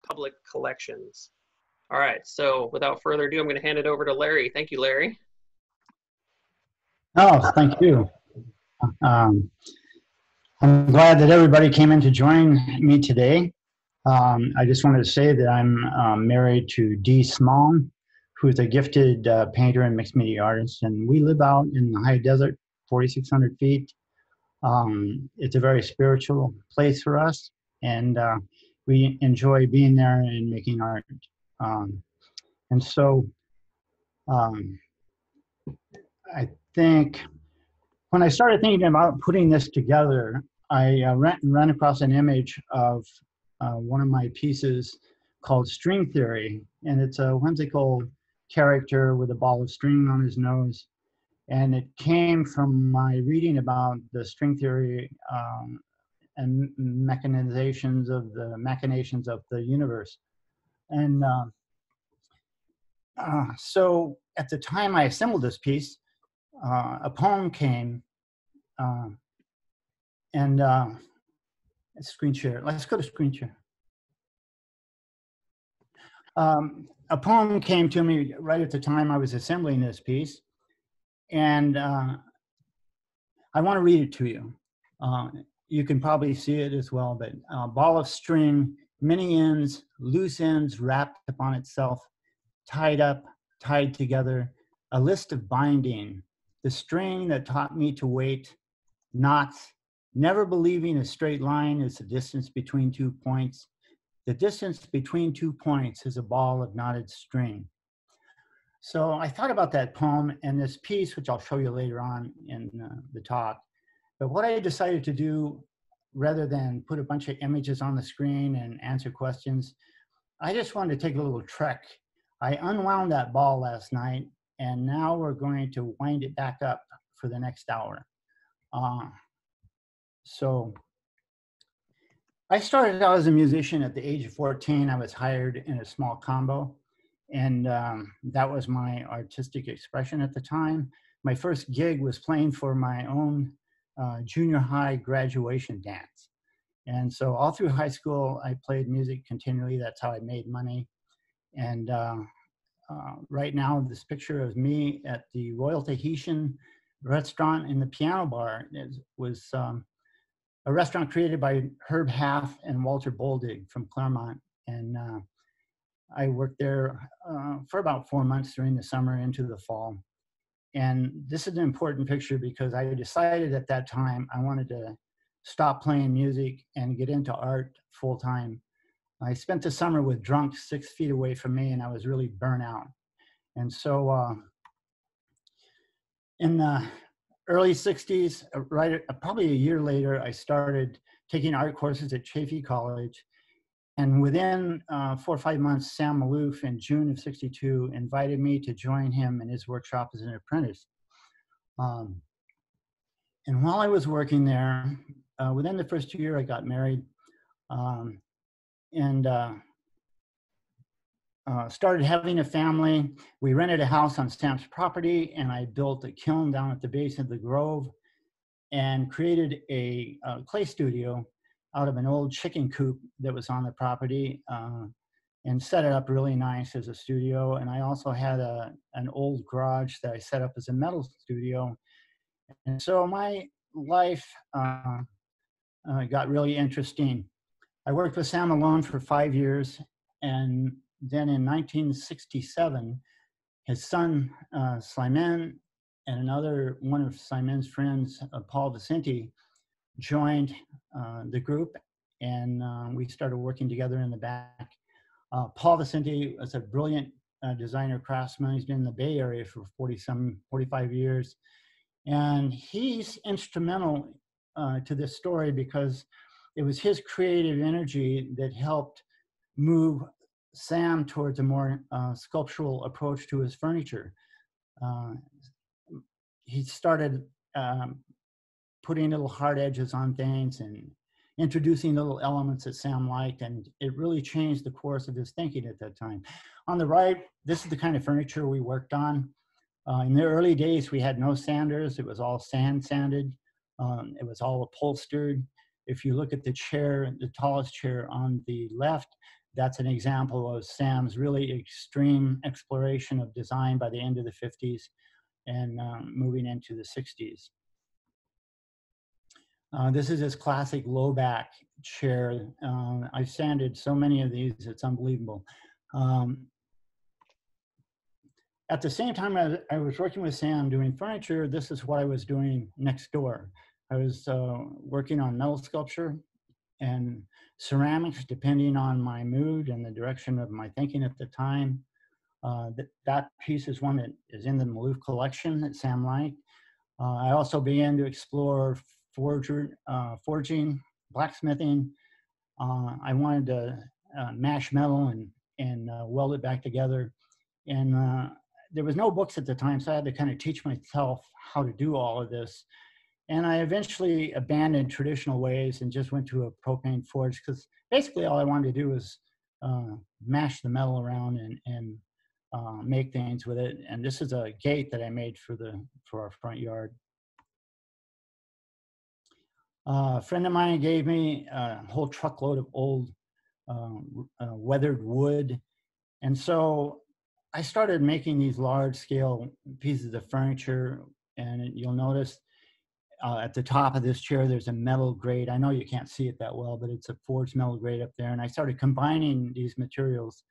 public collections. All right, so without further ado, I'm going to hand it over to Larry. Thank you, Larry. Oh, thank you. I'm glad that everybody came in to join me today. I just wanted to say that I'm married to Dee Small, who's a gifted painter and mixed media artist, and we live out in the high desert, 4,600 feet. It's a very spiritual place for us, and we enjoy being there and making art. And so I think when I started thinking about putting this together, I ran across an image of one of my pieces called String Theory, and it's a whimsical character with a ball of string on his nose. And it came from my reading about the string theory and machinations of the universe. And so at the time I assembled this piece, a poem came, and screen share. Let's go to screen share. A poem came to me right at the time I was assembling this piece, and I want to read it to you. You can probably see it as well, but ball of string, many ends, loose ends wrapped upon itself, tied up, tied together, a list of binding, the string that taught me to wait, knots, never believing a straight line is the distance between 2 points. The distance between 2 points is a ball of knotted string. So I thought about that poem and this piece, which I'll show you later on in the talk. But what I decided to do, rather than put a bunch of images on the screen and answer questions, I just wanted to take a little trek. I unwound that ball last night, and now we're going to wind it back up for the next hour. So I started out as a musician at the age of 14. I was hired in a small combo, and that was my artistic expression at the time. My first gig was playing for my own junior high graduation dance. And so all through high school, I played music continually. That's how I made money. And right now, this picture of me at the Royal Tahitian restaurant in the piano bar was a restaurant created by Herb Half and Walter Boldig from Claremont. And I worked there for about 4 months during the summer into the fall. And this is an important picture because I decided at that time I wanted to stop playing music and get into art full time. I spent the summer with drunks 6 feet away from me, and I was really burnt out. And so in the early 60s, probably a year later, I started taking art courses at Chaffey College. And within 4 or 5 months, Sam Maloof in June of '62 invited me to join him in his workshop as an apprentice. And while I was working there, within the first year, I got married and started having a family. We rented a house on Sam's property, and I built a kiln down at the base of the grove and created a clay studio out of an old chicken coop that was on the property and set it up really nice as a studio. And I also had an old garage that I set up as a metal studio. And so my life got really interesting. I worked with Sam alone for 5 years. And then in 1967, his son, Slyman, and another one of Slyman's friends, Paul Vicente, joined the group, and we started working together in the back. Paul Vicente was a brilliant designer craftsman. He's been in the Bay Area for 45 years. And he's instrumental to this story because it was his creative energy that helped move Sam towards a more sculptural approach to his furniture. He started putting little hard edges on things and introducing little elements that Sam liked, and it really changed the course of his thinking at that time. On the right, this is the kind of furniture we worked on. In the early days, we had no sanders. It was all sanded. It was all upholstered. If you look at the chair, the tallest chair on the left, that's an example of Sam's really extreme exploration of design by the end of the 50s and moving into the 60s. This is his classic low back chair. I've sanded so many of these, it's unbelievable. At the same time I was working with Sam doing furniture, this is what I was doing next door. I was working on metal sculpture and ceramics, depending on my mood and the direction of my thinking at the time. That piece is one that is in the Maloof collection that Sam liked. I also began to explore forging, blacksmithing. I wanted to mash metal and weld it back together. And there was no books at the time, so I had to kind of teach myself how to do all of this. And I eventually abandoned traditional ways and just went to a propane forge, because basically all I wanted to do was mash the metal around and make things with it. And this is a gate that I made for our front yard. A friend of mine gave me a whole truckload of old weathered wood. And so I started making these large scale pieces of furniture. And you'll notice at the top of this chair, there's a metal grate. I know you can't see it that well, but it's a forged metal grate up there. And I started combining these materials,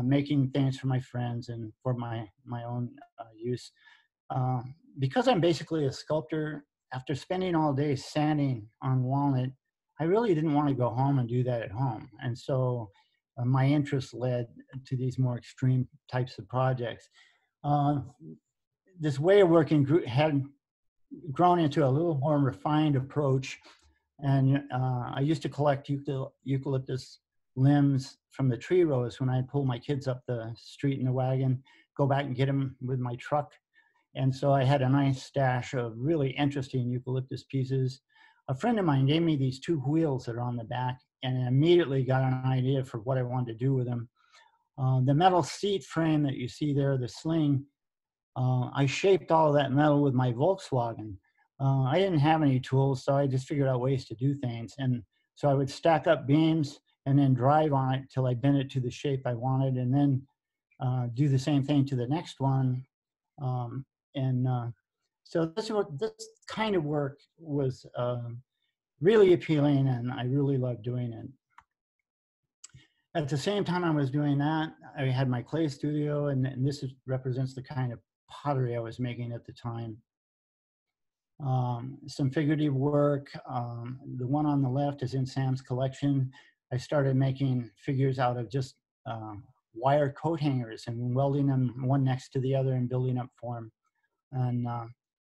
making things for my friends and for my own use. Because I'm basically a sculptor, after spending all day sanding on walnut, I really didn't want to go home and do that at home. And so my interest led to these more extreme types of projects. This way of working had grown into a little more refined approach. And I used to collect eucalyptus limbs from the tree rows when I'd pull my kids up the street in the wagon, go back and get them with my truck. And so I had a nice stash of really interesting eucalyptus pieces. A friend of mine gave me these two wheels that are on the back, and I immediately got an idea for what I wanted to do with them. The metal seat frame that you see there, the sling, I shaped all of that metal with my Volkswagen. I didn't have any tools, so I just figured out ways to do things. And so I would stack up beams and then drive on it till I bent it to the shape I wanted, and then do the same thing to the next one. So this kind of work was really appealing, and I really loved doing it. At the same time I was doing that, I had my clay studio, and this represents the kind of pottery I was making at the time. Some figurative work. The one on the left is in Sam's collection. I started making figures out of just wire coat hangers and welding them one next to the other and building up form. And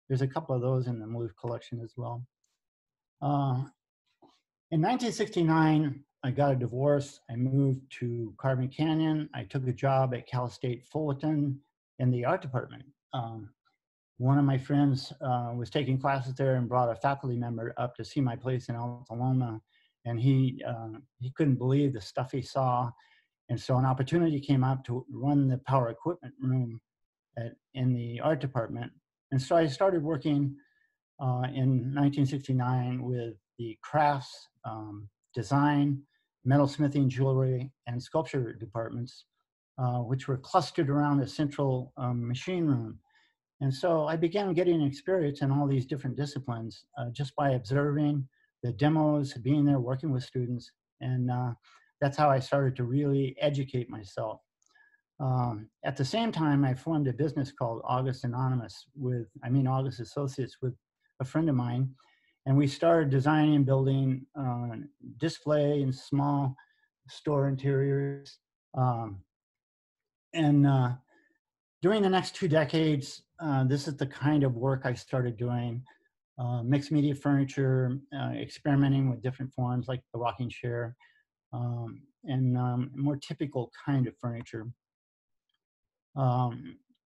there's a couple of those in the Maloof collection as well. In 1969, I got a divorce. I moved to Carbon Canyon. I took a job at Cal State Fullerton in the art department. One of my friends was taking classes there and brought a faculty member up to see my place in Altaloma. And he couldn't believe the stuff he saw. And so an opportunity came up to run the power equipment room in the art department. And so I started working in 1969 with the crafts, design, metalsmithing, jewelry, and sculpture departments, which were clustered around a central machine room. And so I began getting experience in all these different disciplines just by observing the demos, being there, working with students. And that's how I started to really educate myself. At the same time, I formed a business called August Anonymous August Associates with a friend of mine. And we started designing and building display and small store interiors. During the next 2 decades, this is the kind of work I started doing. Mixed media furniture, experimenting with different forms like the rocking chair, and more typical kind of furniture.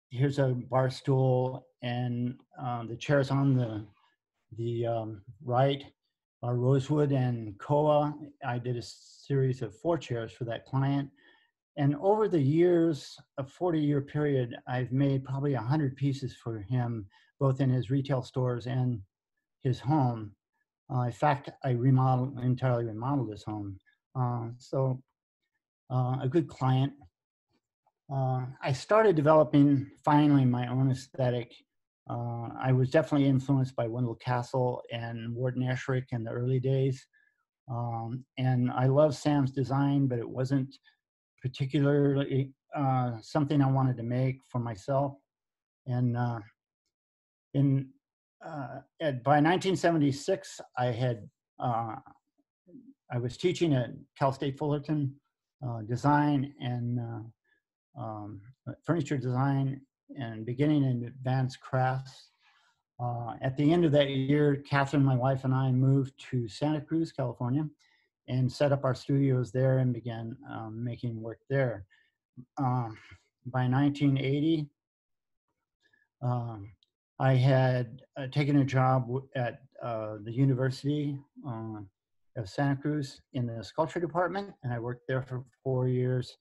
Here's a bar stool, and the chairs on the right are rosewood and koa. I did a series of 4 chairs for that client. And over the years, a 40-year period, I've made probably 100 pieces for him, both in his retail stores and his home. In fact, I entirely remodeled his home. So a good client. I started developing finally my own aesthetic. I was definitely influenced by Wendell Castle and Warden Esherick in the early days. And I love Sam's design, but it wasn't particularly something I wanted to make for myself. And by 1976, I was teaching at Cal State Fullerton design and furniture design and beginning in advanced crafts. At the end of that year, Catherine, my wife, and I moved to Santa Cruz, California, and set up our studios there and began making work there. By 1980, I had taken a job at the University of Santa Cruz in the sculpture department, and I worked there for 4 years,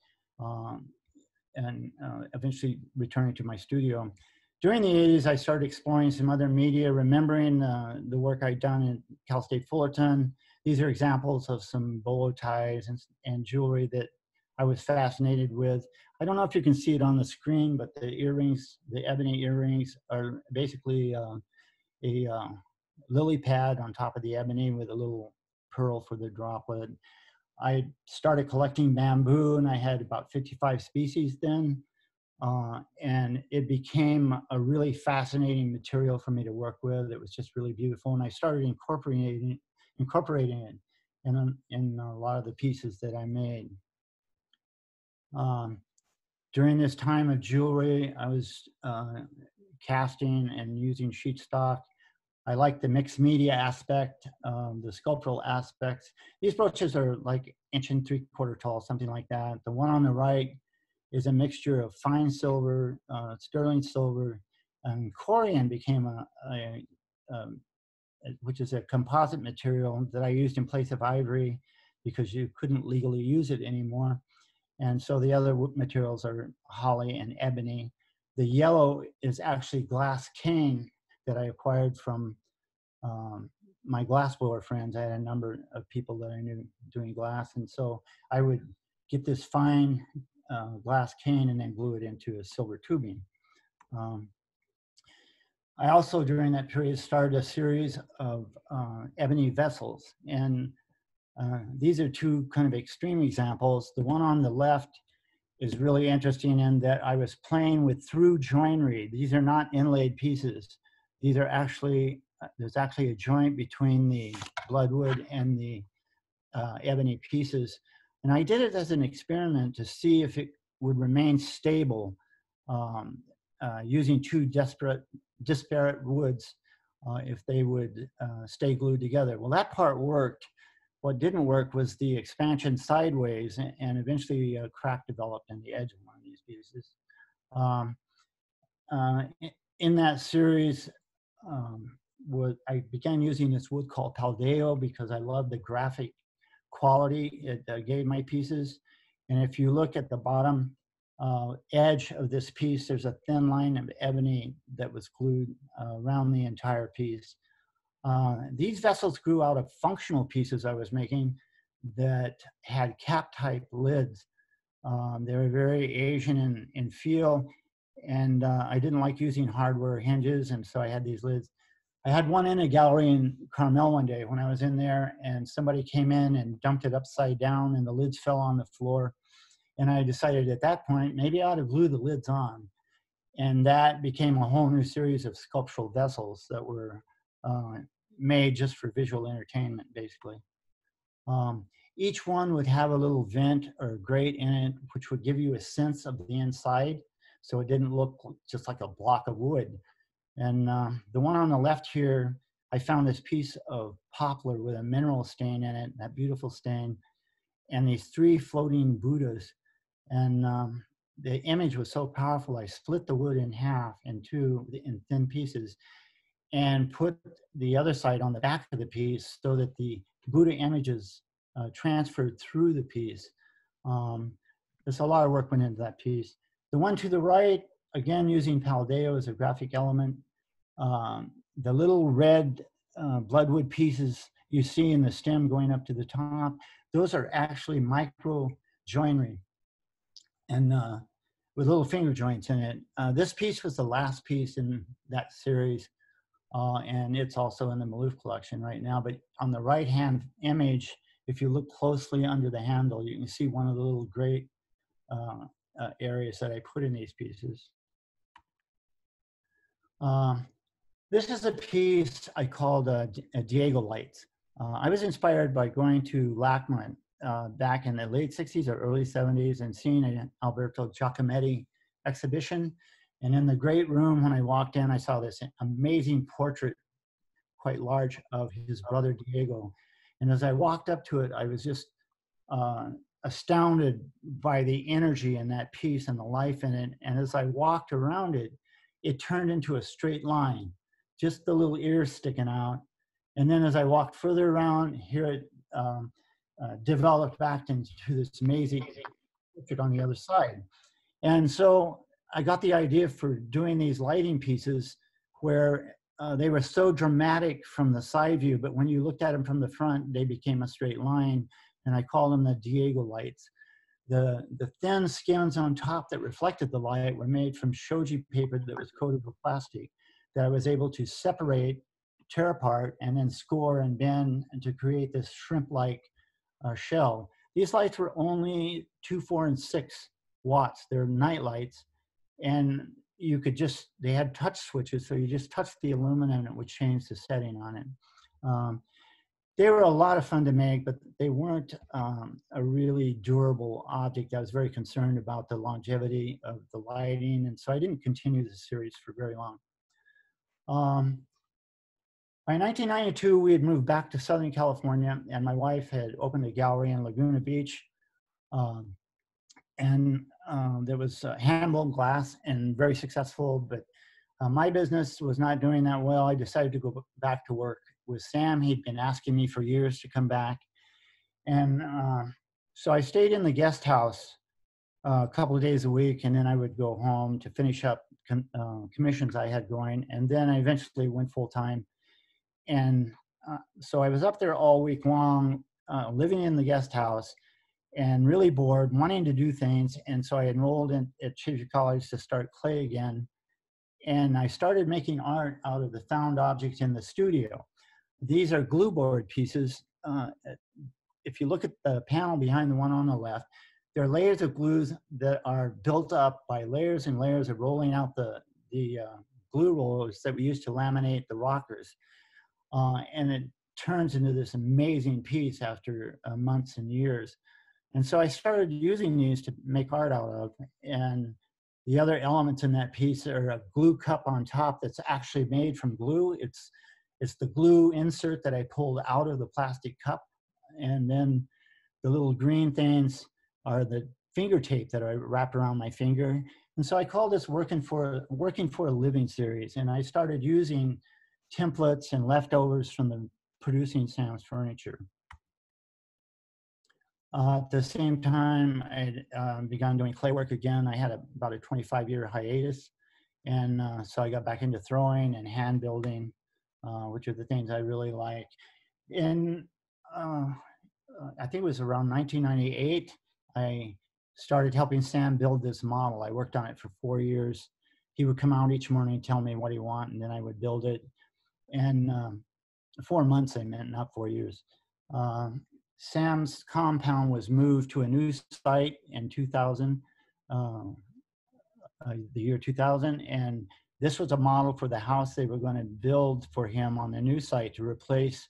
and eventually returning to my studio. During the 80s, I started exploring some other media, remembering the work I'd done in Cal State Fullerton. These are examples of some bolo ties and jewelry that I was fascinated with. I don't know if you can see it on the screen, but the earrings, the ebony earrings, are basically a lily pad on top of the ebony with a little pearl for the droplet. I started collecting bamboo, and I had about 55 species then. And it became a really fascinating material for me to work with. It was just really beautiful. And I started incorporating it in a lot of the pieces that I made. During this time of jewelry, I was casting and using sheet stock. I like the mixed media aspect, the sculptural aspects. These brooches are like 1 3/4 tall, something like that. The one on the right is a mixture of fine silver, sterling silver, and corian became which is a composite material that I used in place of ivory because you couldn't legally use it anymore. And so the other materials are holly and ebony. The yellow is actually glass cane that I acquired from my glassblower friends. I had a number of people that I knew doing glass. And so I would get this fine glass cane and then glue it into a silver tubing. I also, during that period, started a series of ebony vessels. And these are two kind of extreme examples. The one on the left is really interesting in that I was playing with through joinery. These are not inlaid pieces. These are actually, there's actually a joint between the bloodwood and the ebony pieces. And I did it as an experiment to see if it would remain stable using two disparate woods, if they would stay glued together. Well, that part worked. What didn't work was the expansion sideways, and eventually a crack developed in the edge of one of these pieces. In that series, I began using this wood called Paldeo because I love the graphic quality it gave my pieces. And if you look at the bottom edge of this piece, there's a thin line of ebony that was glued around the entire piece. These vessels grew out of functional pieces I was making that had cap-type lids. They were very Asian in feel, and I didn't like using hardware hinges, and so I had these lids. I had one in a gallery in Carmel one day when I was in there, and somebody came in and dumped it upside down, and the lids fell on the floor. And I decided at that point, maybe I ought to glue the lids on. And that became a whole new series of sculptural vessels that were made just for visual entertainment, basically. Each one would have a little vent or grate in it, which would give you a sense of the inside, so it didn't look just like a block of wood. And the one on the left here, I found this piece of poplar with a mineral stain in it, that beautiful stain, and these 3 floating Buddhas. And the image was so powerful, I split the wood in half in thin pieces and put the other side on the back of the piece so that the Buddha images transferred through the piece. There's a lot of work went into that piece. The one to the right, again, using Paldeo as a graphic element. The little red bloodwood pieces you see in the stem going up to the top, those are actually micro joinery and with little finger joints in it. This piece was the last piece in that series, and it's also in the Maloof collection right now. But on the right-hand image, if you look closely under the handle, you can see one of the little gray areas that I put in these pieces. This is a piece I called a Diego Lights. I was inspired by going to LACMA back in the late 60s or early 70s and seeing an Alberto Giacometti exhibition. And in the great room, when I walked in, I saw this amazing portrait, quite large, of his brother Diego. And as I walked up to it, I was just astounded by the energy in that piece and the life in it. And as I walked around it, it turned into a straight line, just the little ears sticking out. And then as I walked further around, here it developed back into this amazing portrait on the other side. And so I got the idea for doing these lighting pieces where they were so dramatic from the side view, but when you looked at them from the front, they became a straight line. And I call them the Diego lights. The thin skins on top that reflected the light were made from shoji paper that was coated with plastic that I was able to separate, tear apart, and then score and bend and to create this shrimp-like shell. These lights were only 2, 4, and 6 watts. They're night lights. And you could just, they had touch switches, so you just touched the aluminum and it would change the setting on it. They were a lot of fun to make, but they weren't a really durable object. I was very concerned about the longevity of the lighting, and so I didn't continue the series for very long. By 1992, we had moved back to Southern California, and my wife had opened a gallery in Laguna Beach. There was hand-blown glass and very successful, but my business was not doing that well. I decided to go back to work with Sam. He'd been asking me for years to come back. And so I stayed in the guest house a couple of days a week, and then I would go home to finish up commissions I had going. And then I eventually went full-time. And so I was up there all week long, living in the guest house and really bored, wanting to do things. And so I enrolled at Chivy College to start clay again. And I started making art out of the found objects in the studio. These are glue board pieces. If you look at the panel behind the one on the left, there are layers of glues that are built up by layers and layers of rolling out the glue rollers that we use to laminate the rockers. And it turns into this amazing piece after months and years. And so I started using these to make art out of. And the other elements in that piece are a glue cup on top that's actually made from glue. It's the glue insert that I pulled out of the plastic cup. And then the little green things are the finger tape that I wrapped around my finger. And so I call this Working for a Living series. And I started using templates and leftovers from the producing Sam's furniture. At the same time, I began doing clay work again. I had about a 25-year hiatus. And so I got back into throwing and hand building, which are the things I really like. And I think it was around 1998, I started helping Sam build this model. I worked on it for 4 years. He would come out each morning and tell me what he wanted, and then I would build it. And 4 months, I meant, not 4 years. Sam's compound was moved to a new site in 2000, the year 2000, and this was a model for the house they were going to build for him on the new site to replace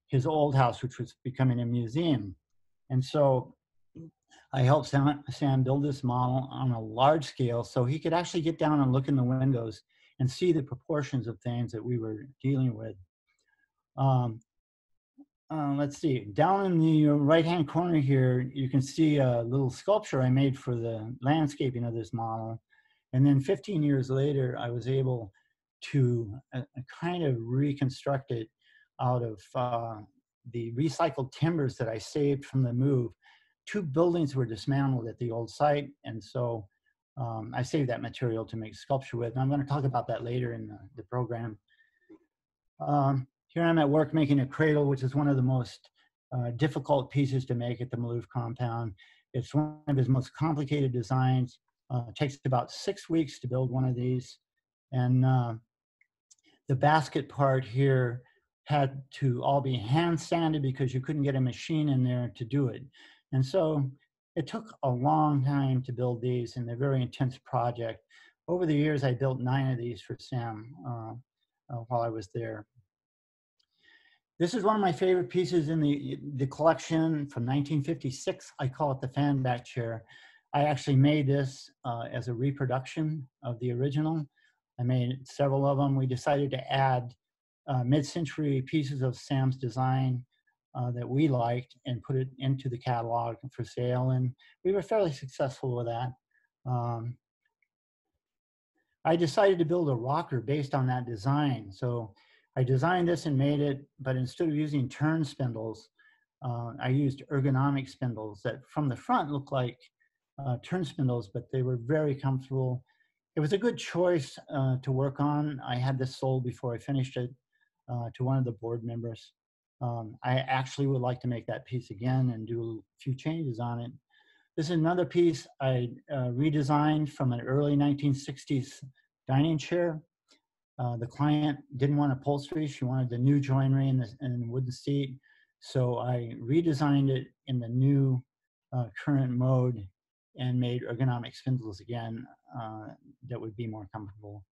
his old house, which was becoming a museum. And so I helped Sam build this model on a large scale so he could actually get down and look in the windows and see the proportions of things that we were dealing with. Let's see, down in the right-hand corner here, you can see a little sculpture I made for the landscaping of this model. And then 15 years later, I was able to kind of reconstruct it out of the recycled timbers that I saved from the move. 2 buildings were dismantled at the old site, and so I saved that material to make sculpture with. And I'm going to talk about that later in the program. Here I'm at work making a cradle, which is one of the most difficult pieces to make at the Maloof compound. It's one of his most complicated designs. It takes about 6 weeks to build one of these. And the basket part here had to all be hand sanded because you couldn't get a machine in there to do it. And so it took a long time to build these, and they're a very intense project. Over the years, I built 9 of these for Sam while I was there. This is one of my favorite pieces in the collection from 1956. I call it the fan back chair. I actually made this as a reproduction of the original. I made several of them. We decided to add mid-century pieces of Sam's design that we liked and put it into the catalog for sale, and we were fairly successful with that. I decided to build a rocker based on that design. So I designed this and made it, but instead of using turn spindles, I used ergonomic spindles that from the front look like turn spindles, but they were very comfortable. It was a good choice to work on. I had this sold before I finished it to one of the board members. I actually would like to make that piece again and do a few changes on it. This is another piece I redesigned from an early 1960s dining chair. The client didn't want upholstery. She wanted the new joinery and the wooden seat. So I redesigned it in the new current mode and made ergonomic spindles again that would be more comfortable.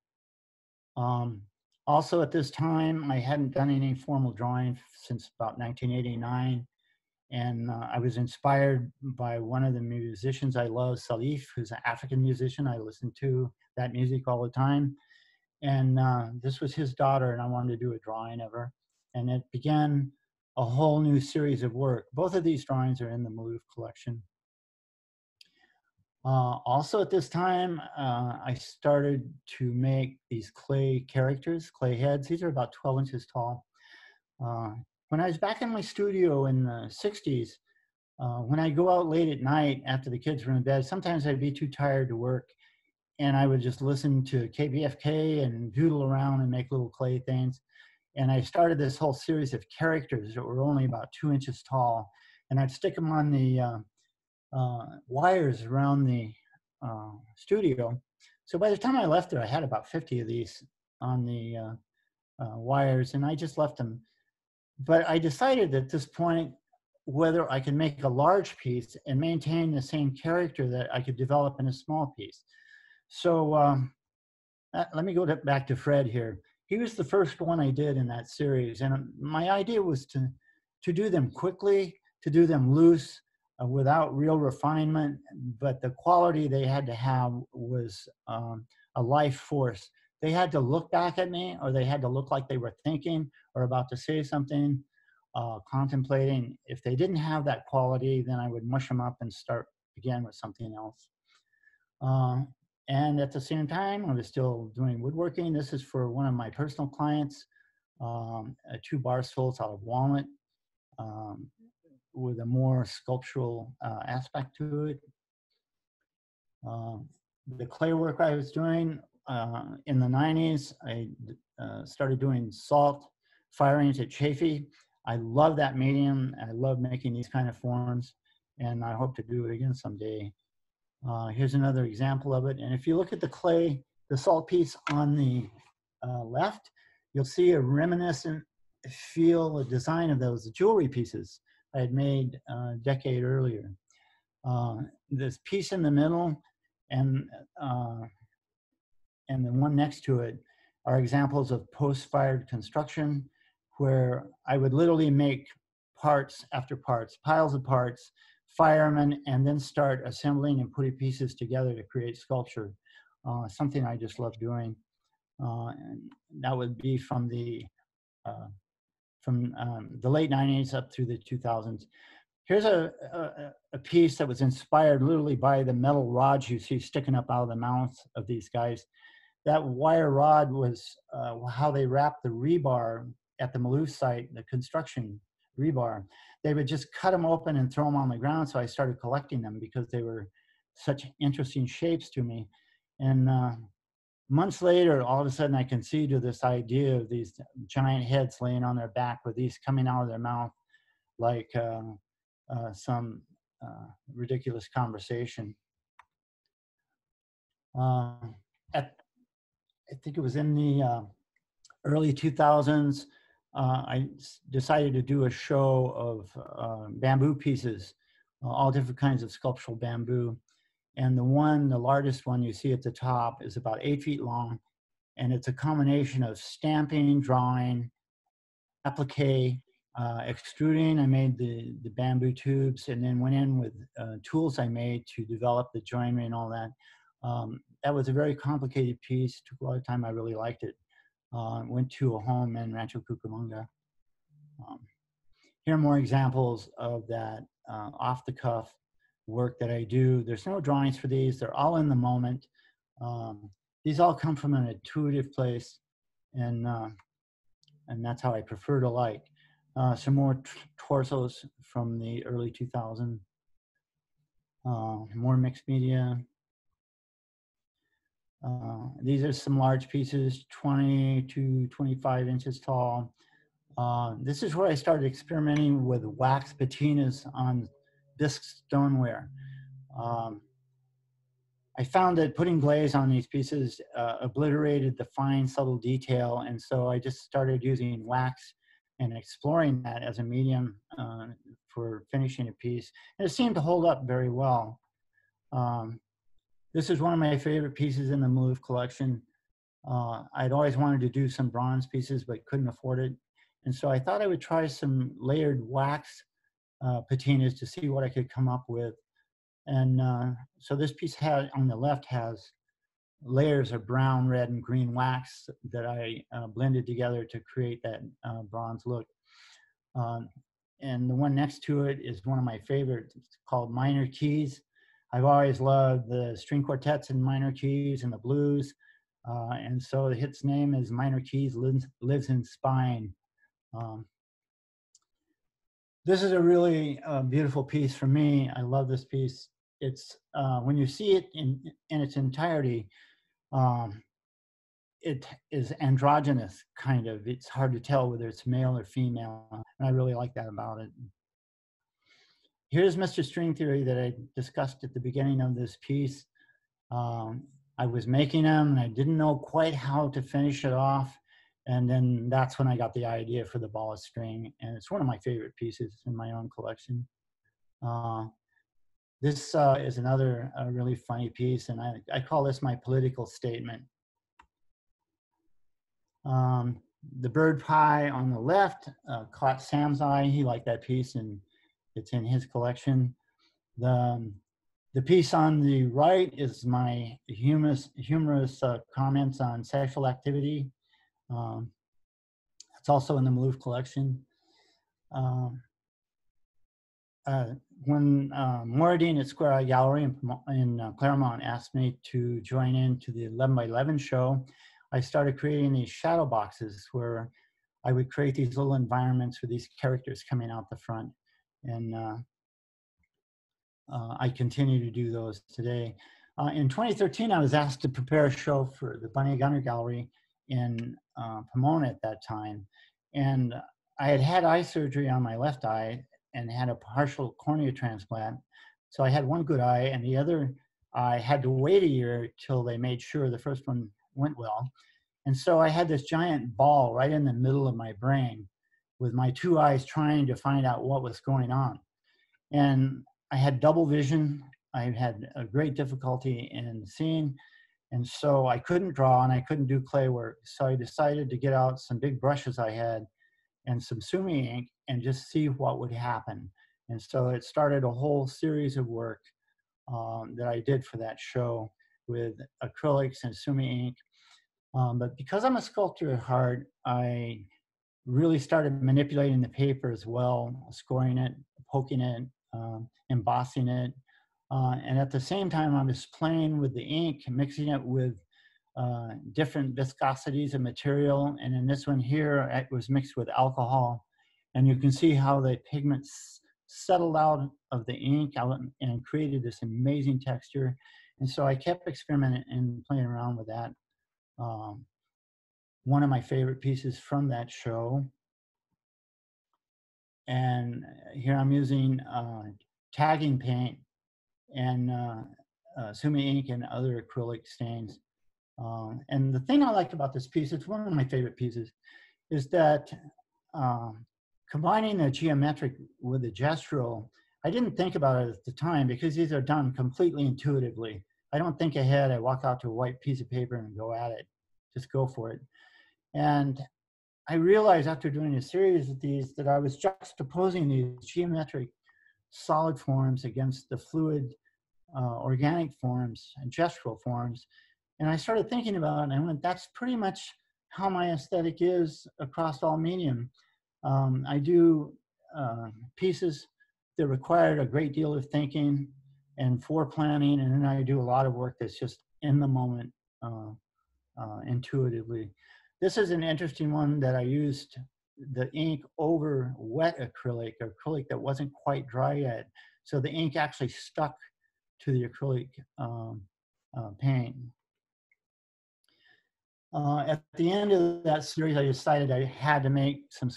Also at this time, I hadn't done any formal drawing since about 1989. And I was inspired by one of the musicians I love, Salif, who's an African musician. I listen to that music all the time. And this was his daughter, and I wanted to do a drawing of her. And it began a whole new series of work. Both of these drawings are in the Maloof collection. Also at this time, I started to make these clay characters, clay heads. These are about 12 inches tall. When I was back in my studio in the 60s, when I go out late at night after the kids were in bed, sometimes I'd be too tired to work, and I would just listen to KBFK and doodle around and make little clay things. And I started this whole series of characters that were only about 2 inches tall, and I'd stick them on the wires around the studio. So by the time I left there, I had about 50 of these on the wires, and I just left them. But I decided at this point whether I could make a large piece and maintain the same character that I could develop in a small piece. So let me go back to Fred here. He was the first one I did in that series. And my idea was to do them quickly, to do them loose, without real refinement, but the quality they had to have was a life force. They had to look back at me, or they had to look like they were thinking or about to say something, contemplating. If they didn't have that quality, then I would mush them up and start again with something else. And at the same time, I was still doing woodworking. This is for one of my personal clients, 2 bar stools out of walnut with a more sculptural aspect to it. The clay work I was doing in the 90s, I started doing salt firings at Chafee. I love that medium. I love making these kind of forms, and I hope to do it again someday. Here's another example of it. And if you look at the clay, the salt piece on the left, you'll see a reminiscent feel, a design of those jewelry pieces I had made a decade earlier. This piece in the middle and the one next to it are examples of post-fired construction, where I would literally make parts after parts, piles of parts, fire them, and then start assembling and putting pieces together to create sculpture. Something I just love doing. And that would be from the late 90s up through the 2000s. Here's a piece that was inspired literally by the metal rods you see sticking up out of the mouths of these guys. That wire rod was how they wrapped the rebar at the Maloof site, the construction rebar. They would just cut them open and throw them on the ground, so I started collecting them because they were such interesting shapes to me. And months later, all of a sudden I conceived of this idea of these giant heads laying on their back with these coming out of their mouth like some ridiculous conversation. At, I think it was in the early 2000s, I decided to do a show of bamboo pieces, all different kinds of sculptural bamboo. And the largest one you see at the top is about 8 feet long. And it's a combination of stamping, drawing, applique, extruding. I made the bamboo tubes and then went in with tools I made to develop the joinery and all that. That was a very complicated piece, took a lot of time, I really liked it. Went to a home in Rancho Cucamonga. Here are more examples of that off-the-cuff work that I do. There's no drawings for these, they're all in the moment. These all come from an intuitive place, and that's how I prefer to like. Some more torsos from the early 2000s. More mixed media. These are some large pieces, 20 to 25 inches tall. This is where I started experimenting with wax patinas on bisque stoneware. I found that putting glaze on these pieces obliterated the fine, subtle detail, and so I just started using wax and exploring that as a medium for finishing a piece. And it seemed to hold up very well. This is one of my favorite pieces in the Maloof collection. I'd always wanted to do some bronze pieces, but couldn't afford it. And so I thought I would try some layered wax patinas to see what I could come up with. And so this piece on the left has layers of brown, red, and green wax that I blended together to create that bronze look. And the one next to it is one of my favorites. It's called Minor Keys. I've always loved the string quartets and minor keys and the blues. And so its name is Minor Keys Lives in Spine. This is a really beautiful piece for me. I love this piece. It's when you see it in its entirety, it is androgynous, kind of. It's hard to tell whether it's male or female, and I really like that about it. Here's Mr. String Theory that I discussed at the beginning of this piece. I was making them, and I didn't know quite how to finish it off, and then that's when I got the idea for the ball of string, and it's one of my favorite pieces in my own collection. This is another really funny piece, and I call this my political statement. The bird pie on the left caught Sam's eye. He liked that piece, and it's in his collection. The piece on the right is my humorous comments on sexual activity. It's also in the Maloof collection. When Moradine at Square Eye Gallery in Claremont asked me to join into the 11 by 11 show, I started creating these shadow boxes where I would create these little environments with these characters coming out the front. And I continue to do those today. In 2013, I was asked to prepare a show for the Bunny Gunner Gallery in Pomona at that time. And I had had eye surgery on my left eye and had a partial cornea transplant. So I had one good eye, and the other I had to wait a year till they made sure the first one went well. And so I had this giant ball right in the middle of my brain with my two eyes trying to find out what was going on. And I had double vision. I had a great difficulty in seeing. And so I couldn't draw and I couldn't do clay work. So I decided to get out some big brushes I had and some sumi ink and just see what would happen. And so it started a whole series of work that I did for that show with acrylics and sumi ink. But because I'm a sculptor at heart, I really started manipulating the paper as well, scoring it, poking it, embossing it. And at the same time, I was playing with the ink, mixing it with different viscosities of material. And in this one here, it was mixed with alcohol. And you can see how the pigments settled out of the ink and created this amazing texture. And so I kept experimenting and playing around with that. One of my favorite pieces from that show. And here I'm using tagging paint and sumi ink and other acrylic stains. And the thing I like about this piece, it's one of my favorite pieces, is that combining the geometric with the gestural, I didn't think about it at the time because these are done completely intuitively. I don't think ahead. I walk out to a white piece of paper and go at it, just go for it. And I realized after doing a series of these that I was juxtaposing these geometric solid forms against the fluid organic forms and gestural forms. And I started thinking about it, and I went, that's pretty much how my aesthetic is across all medium. I do pieces that required a great deal of thinking and foreplanning, and then I do a lot of work that's just in the moment intuitively. This is an interesting one that I used the ink over wet acrylic, or acrylic that wasn't quite dry yet. So the ink actually stuck to the acrylic paint. At the end of that series, I decided I had to make some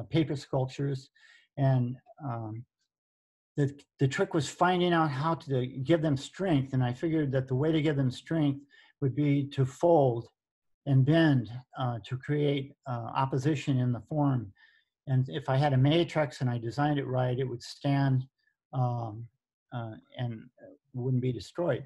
paper sculptures, and the trick was finding out how to give them strength. And I figured that the way to give them strength would be to fold and bend to create opposition in the form. And if I had a matrix and I designed it right, it would stand and wouldn't be destroyed.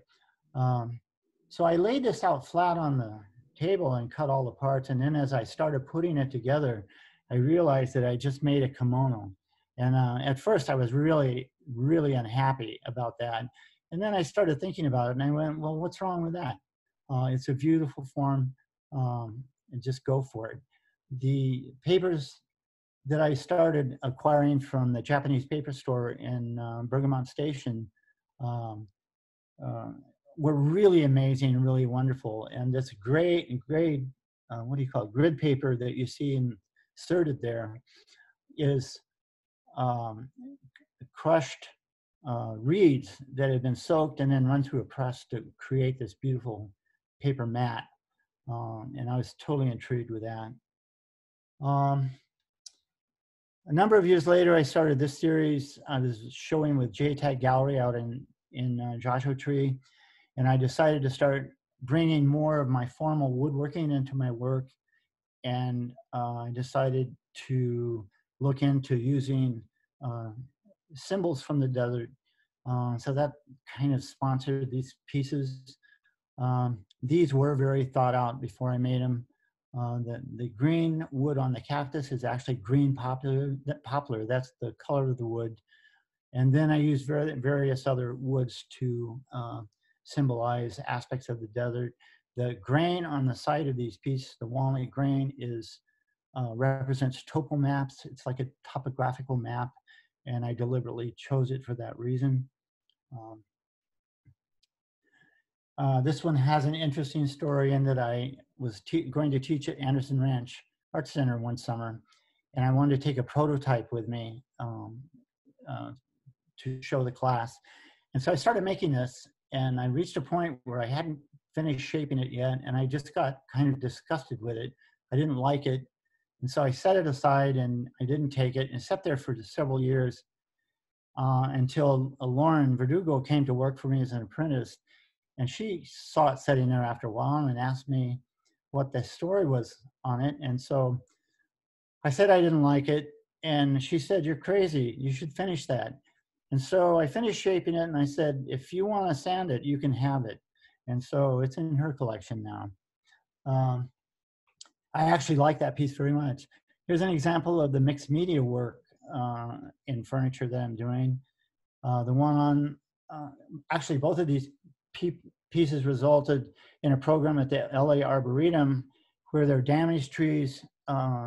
So I laid this out flat on the table and cut all the parts. And then as I started putting it together, I realized that I just made a kimono. And at first I was really, really unhappy about that. And then I started thinking about it and I went, well, what's wrong with that? It's a beautiful form, and just go for it. The papers that I started acquiring from the Japanese paper store in Bergamot Station were really amazing and really wonderful. And this great, what do you call it, grid paper that you see inserted there is crushed reeds that have been soaked and then run through a press to create this beautiful paper mat. And I was totally intrigued with that. A number of years later, I started this series. I was showing with JTAG Gallery out in Joshua Tree, and I decided to start bringing more of my formal woodworking into my work, and I decided to look into using symbols from the desert. So that kind of sponsored these pieces. These were very thought out before I made them. The green wood on the cactus is actually green poplar. That's the color of the wood. And then I used various other woods to symbolize aspects of the desert. The grain on the side of these pieces, the walnut grain, represents topo maps. It's like a topographical map, and I deliberately chose it for that reason. This one has an interesting story in that I was going to teach at Anderson Ranch Art Center one summer, and I wanted to take a prototype with me to show the class. And so I started making this, and I reached a point where I hadn't finished shaping it yet, and I just got kind of disgusted with it. I didn't like it, and so I set it aside, and I didn't take it, and it sat there for several years until Lauren Verdugo came to work for me as an apprentice. And she saw it sitting there after a while and asked me what the story was on it. And so I said I didn't like it. And she said, "You're crazy. You should finish that." And so I finished shaping it. And I said, "If you want to sand it, you can have it." And so it's in her collection now. I actually like that piece very much. Here's an example of the mixed media work in furniture that I'm doing. The one on, actually both of these pieces resulted in a program at the LA Arboretum where there are damaged trees,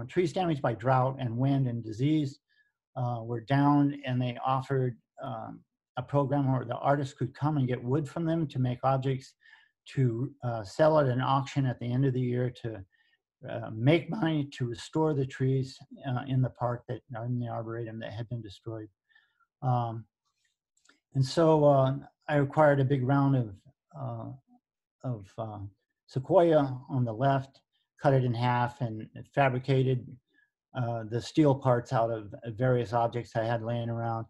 trees damaged by drought and wind and disease were downed, and they offered a program where the artist could come and get wood from them to make objects to sell at an auction at the end of the year to make money to restore the trees in the park that in the Arboretum that had been destroyed. And so I acquired a big round of sequoia on the left, cut it in half, and fabricated the steel parts out of various objects I had laying around.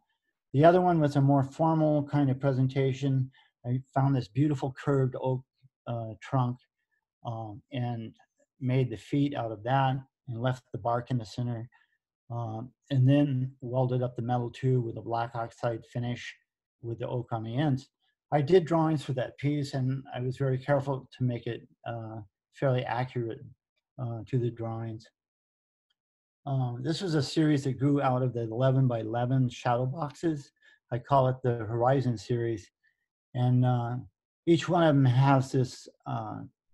The other one was a more formal kind of presentation. I found this beautiful curved oak trunk and made the feet out of that and left the bark in the center. And then welded up the metal tube with a black oxide finish with the oak on the ends. I did drawings for that piece, and I was very careful to make it fairly accurate to the drawings. This was a series that grew out of the 11 by 11 shadow boxes. I call it the Horizon series. And each one of them has this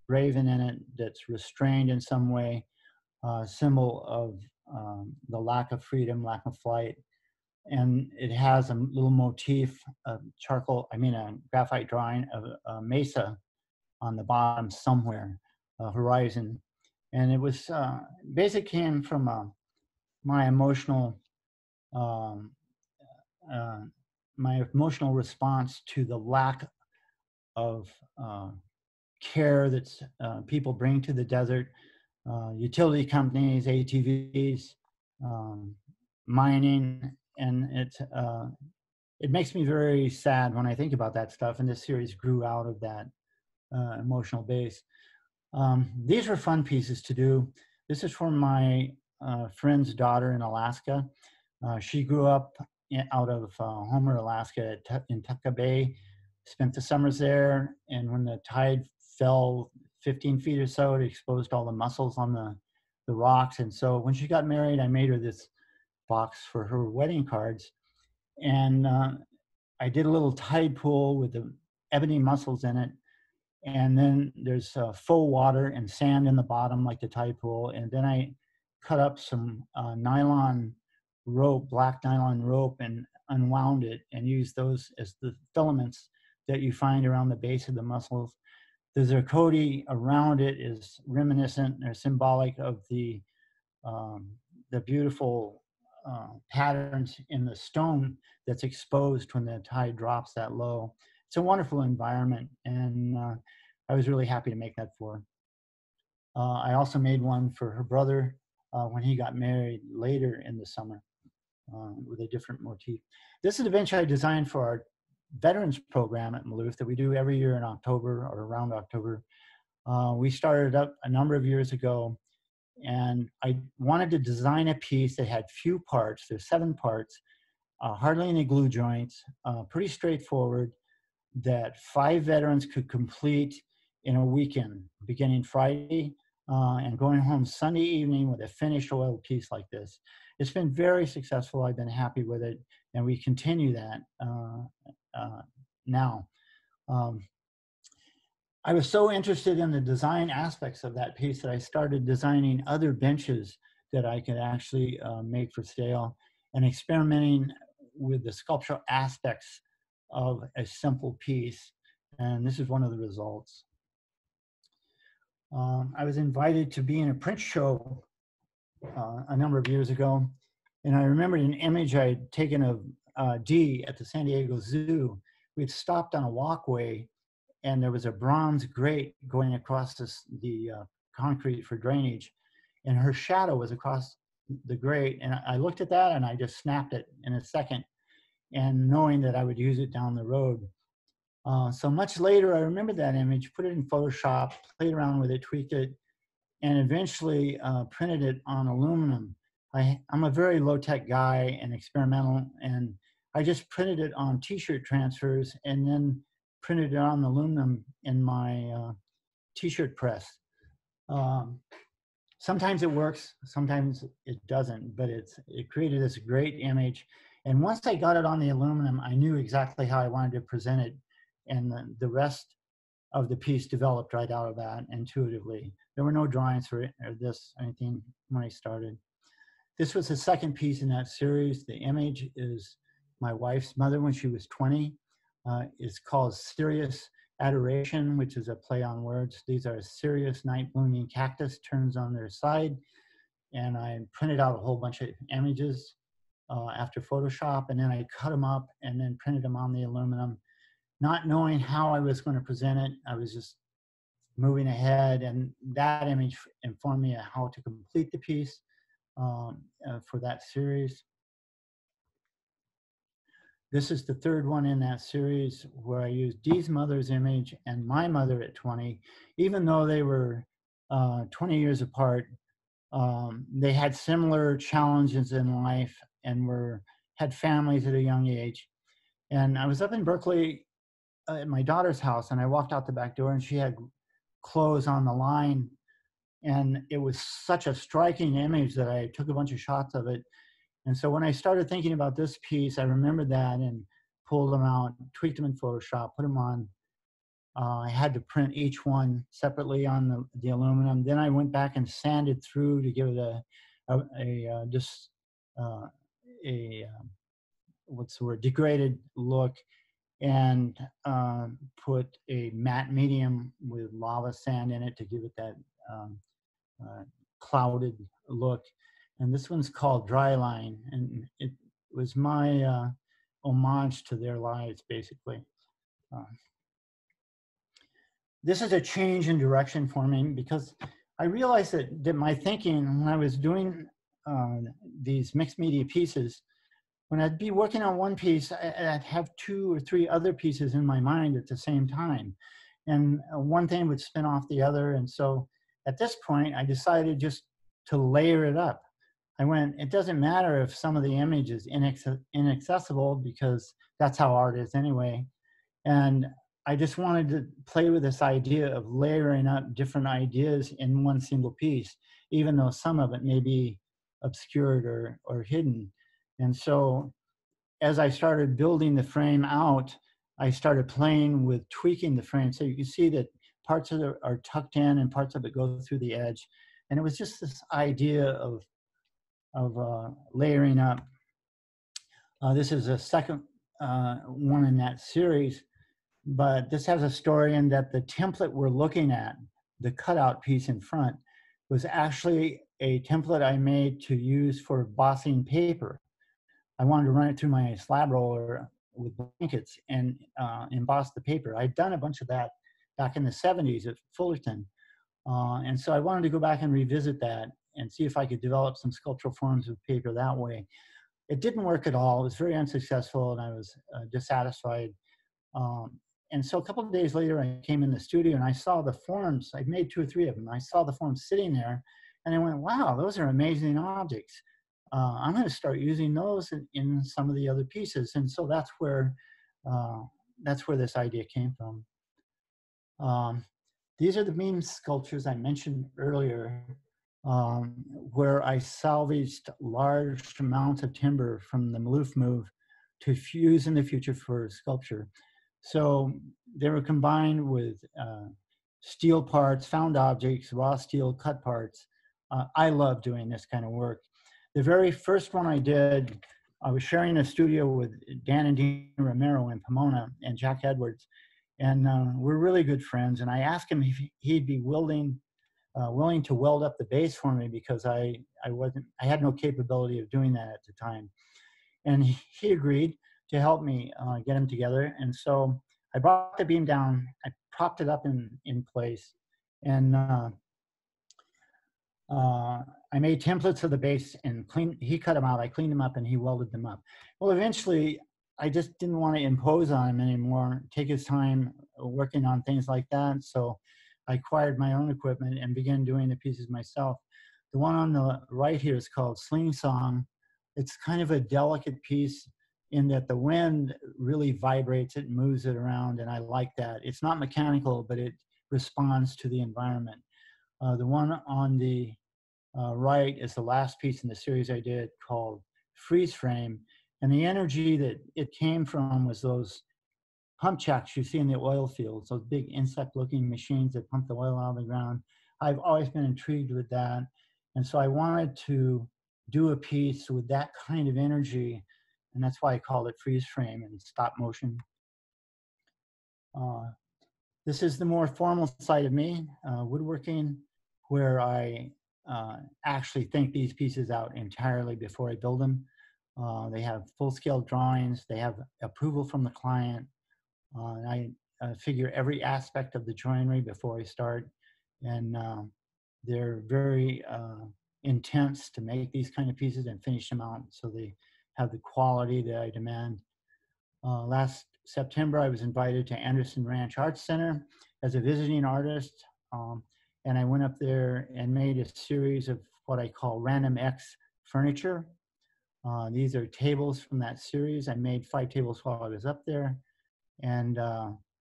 raven in it that's restrained in some way, symbol of the lack of freedom, lack of flight. And it has a little motif of a graphite drawing of a mesa on the bottom somewhere, a horizon. And it was basically came from my emotional um, my emotional response to the lack of care that people bring to the desert. Utility companies, ATVs, mining, and it makes me very sad when I think about that stuff. And this series grew out of that emotional base. These were fun pieces to do. This is for my friend's daughter in Alaska. She grew up out of Homer, Alaska, in Tucka Bay, spent the summers there, and when the tide fell 15 feet or so, it exposed all the mussels on the rocks. And so when she got married, I made her this box for her wedding cards. And I did a little tide pool with the ebony mussels in it. And then there's faux water and sand in the bottom, like the tide pool. And then I cut up some nylon rope, black nylon rope, and unwound it and used those as the filaments that you find around the base of the mussels. The zirconi around it is reminiscent or symbolic of the beautiful patterns in the stone that's exposed when the tide drops that low. It's a wonderful environment, and I was really happy to make that for her. I also made one for her brother when he got married later in the summer with a different motif. This is a bench I designed for our veterans program at Maloof that we do every year in October or around October. We started up a number of years ago, and I wanted to design a piece that had few parts. There's 7 parts, hardly any glue joints, pretty straightforward, that 5 veterans could complete in a weekend, beginning Friday and going home Sunday evening with a finished oil piece like this. It's been very successful. I've been happy with it, and we continue that now. I was so interested in the design aspects of that piece that I started designing other benches that I could actually make for sale and experimenting with the sculptural aspects of a simple piece. And this is one of the results. I was invited to be in a print show a number of years ago. And I remembered an image I had taken of Dee at the San Diego Zoo. We'd stopped on a walkway, and there was a bronze grate going across the concrete for drainage. And her shadow was across the grate. And I looked at that, and I just snapped it in a second, and knowing that I would use it down the road. So much later, I remembered that image, put it in Photoshop, played around with it, tweaked it, and eventually printed it on aluminum. I'm a very low-tech guy and experimental, and I just printed it on t-shirt transfers and then printed it on aluminum in my t-shirt press. Sometimes it works, sometimes it doesn't, but it created this great image. And once I got it on the aluminum, I knew exactly how I wanted to present it, and the rest of the piece developed right out of that intuitively. There were no drawings for it or this or anything when I started. This was the second piece in that series. The image is my wife's mother when she was 20. It's called Serious Adoration, which is a play on words. These are serious night blooming cactus turns on their side. And I printed out a whole bunch of images after Photoshop, and then I cut them up and then printed them on the aluminum. Not knowing how I was going to present it, I was just moving ahead, and that image informed me of how to complete the piece for that series. This is the third one in that series where I used Dee's mother's image and my mother at 20. Even though they were 20 years apart, they had similar challenges in life and had families at a young age. And I was up in Berkeley at my daughter's house, and I walked out the back door, and she had clothes on the line. And it was such a striking image that I took a bunch of shots of it. And so when I started thinking about this piece, I remembered that and pulled them out, tweaked them in Photoshop, put them on. I had to print each one separately on the aluminum. Then I went back and sanded through to give it what's the word, degraded look, and put a matte medium with lava sand in it to give it that uh, clouded look. And this one's called Dry Line, and it was my homage to their lives, basically. This is a change in direction for me because I realized that my thinking when I was doing these mixed media pieces, when I'd be working on one piece, I'd have 2 or 3 other pieces in my mind at the same time. And one thing would spin off the other. And so at this point, I decided just to layer it up. I went, it doesn't matter if some of the image is inaccessible because that's how art is anyway. And I just wanted to play with this idea of layering up different ideas in one single piece, even though some of it may be obscured or hidden. And so as I started building the frame out, I started playing with tweaking the frame. So you can see that parts of it are tucked in and parts of it go through the edge. And it was just this idea of layering up. This is a second one in that series, but this has a story in that the template we're looking at, the cutout piece in front, was actually a template I made to use for bossing paper. I wanted to run it through my slab roller with blankets and emboss the paper. I'd done a bunch of that back in the 70s at Fullerton. And so I wanted to go back and revisit that and see if I could develop some sculptural forms of paper that way. It didn't work at all. It was very unsuccessful, and I was dissatisfied. And so a couple of days later, I came in the studio and I saw the forms. I'd made 2 or 3 of them. I saw the forms sitting there, and I went, wow, those are amazing objects. I'm going to start using those in some of the other pieces. And so that's where this idea came from. These are the beam sculptures I mentioned earlier, where I salvaged large amounts of timber from the Maloof move to use in the future for sculpture. So they were combined with steel parts, found objects, raw steel cut parts. I love doing this kind of work. The very first one I did, I was sharing a studio with Dan and Dean Romero in Pomona and Jack Edwards. And we're really good friends. And I asked him if he'd be willing to weld up the base for me because I had no capability of doing that at the time. And he agreed to help me get them together. And so I brought the beam down, I propped it up in place, and I made templates of the base and he cut them out, I cleaned them up, and he welded them up. Well, eventually, I just didn't want to impose on him anymore, take his time working on things like that. So I acquired my own equipment and began doing the pieces myself. The one on the right here is called Sling Song. It's kind of a delicate piece in that the wind really vibrates it and moves it around, and I like that. It's not mechanical, but it responds to the environment. The one on the right is the last piece in the series I did called Freeze Frame. And the energy that it came from was those pump jacks you see in the oil fields, those big insect-looking machines that pump the oil out of the ground. I've always been intrigued with that. And so I wanted to do a piece with that kind of energy, and that's why I called it Freeze Frame and stop motion. This is the more formal side of me, woodworking, where I actually think these pieces out entirely before I build them. They have full-scale drawings. They have approval from the client. And I figure every aspect of the joinery before I start. And they're very intense to make these kind of pieces and finish them out so they have the quality that I demand. Last September, I was invited to Anderson Ranch Arts Center as a visiting artist. And I went up there and made a series of what I call Random X furniture. These are tables from that series. I made 5 tables while I was up there. And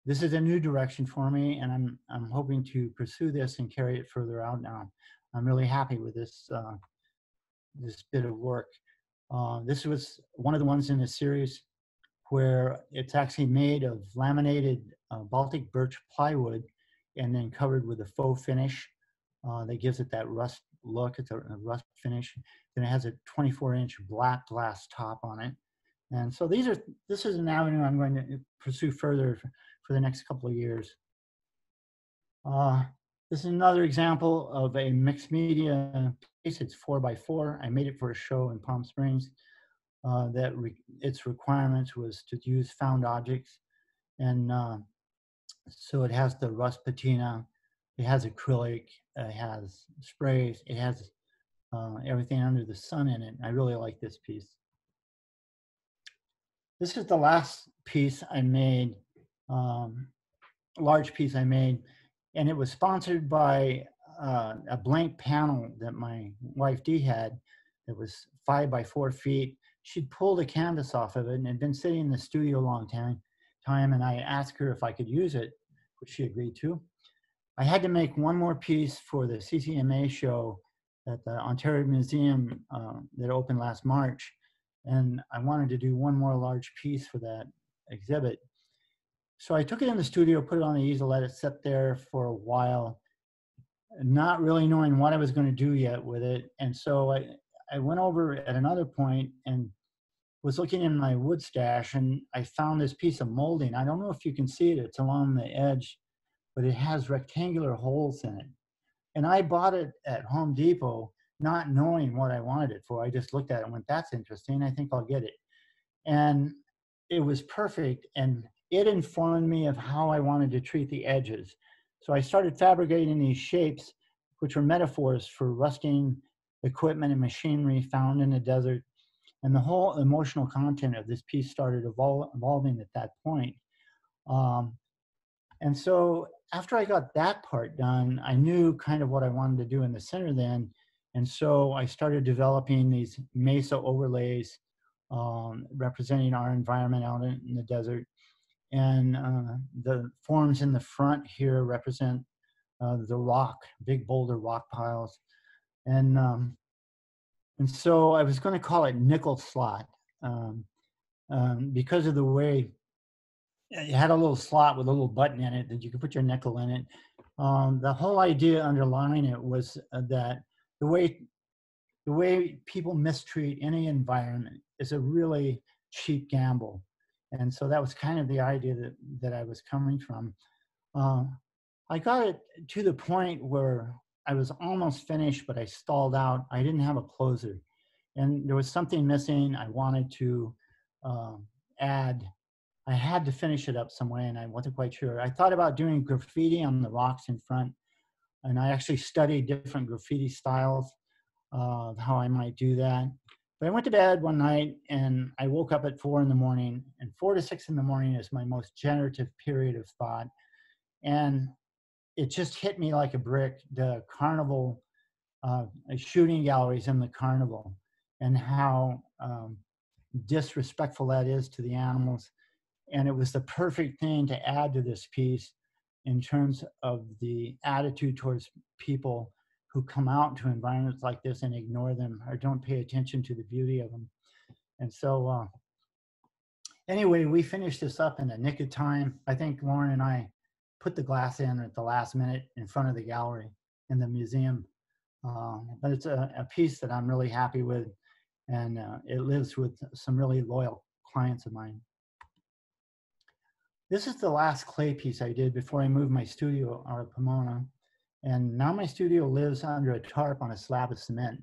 this is a new direction for me, and I'm hoping to pursue this and carry it further out now. I'm really happy with this, this bit of work. This was one of the ones in the series where it's actually made of laminated Baltic birch plywood and then covered with a faux finish that gives it that rust look. It's a rust finish. Then it has a 24-inch black glass top on it. And so this is an avenue I'm going to pursue further for the next couple of years. This is another example of a mixed media piece. It's 4x4. I made it for a show in Palm Springs. Its requirements was to use found objects. And so it has the rust patina, it has acrylic, it has sprays, it has everything under the sun in it. I really like this piece. This is the last piece I made, large piece I made, and it was sponsored by a blank panel that my wife Dee had. It was 5 by 4 feet. She'd pulled a canvas off of it and had been sitting in the studio a long time, and I asked her if I could use it, which she agreed to. I had to make one more piece for the CCMA show at the Ontario Museum that opened last March. And I wanted to do one more large piece for that exhibit. So I took it in the studio, put it on the easel, let it sit there for a while, not really knowing what I was going to do yet with it. And so I went over at another point and was looking in my wood stash, and I found this piece of molding. I don't know if you can see it, it's along the edge, but it has rectangular holes in it. And I bought it at Home Depot, not knowing what I wanted it for. I just looked at it and went, that's interesting, I think I'll get it. And it was perfect, and it informed me of how I wanted to treat the edges. So I started fabricating these shapes, which were metaphors for rusting equipment and machinery found in the desert. And the whole emotional content of this piece started evolving at that point. And so after I got that part done, I knew kind of what I wanted to do in the center then. And so I started developing these Mesa Overlays representing our environment out in the desert. And the forms in the front here represent the rock, big boulder rock piles. And so I was going to call it nickel slot because of the way it had a little slot with a little button in it that you could put your nickel in it. The whole idea underlying it was that the way people mistreat any environment is a really cheap gamble. And so that was kind of the idea that I was coming from. I got it to the point where I was almost finished, but I stalled out. I didn't have a closer. And there was something missing. I wanted to add. I had to finish it up some way, and I wasn't quite sure. I thought about doing graffiti on the rocks in front, and I actually studied different graffiti styles of how I might do that. But I went to bed one night, and I woke up at 4 in the morning, and 4 to 6 in the morning is my most generative period of thought. And it just hit me like a brick, the carnival, shooting galleries in the carnival, and how disrespectful that is to the animals. And it was the perfect thing to add to this piece in terms of the attitude towards people who come out to environments like this and ignore them or don't pay attention to the beauty of them. And so anyway, we finished this up in the nick of time. I think Lauren and I put the glass in at the last minute in front of the gallery in the museum. But it's a piece that I'm really happy with, and it lives with some really loyal clients of mine. This is the last clay piece I did before I moved my studio out of Pomona. And now my studio lives under a tarp on a slab of cement.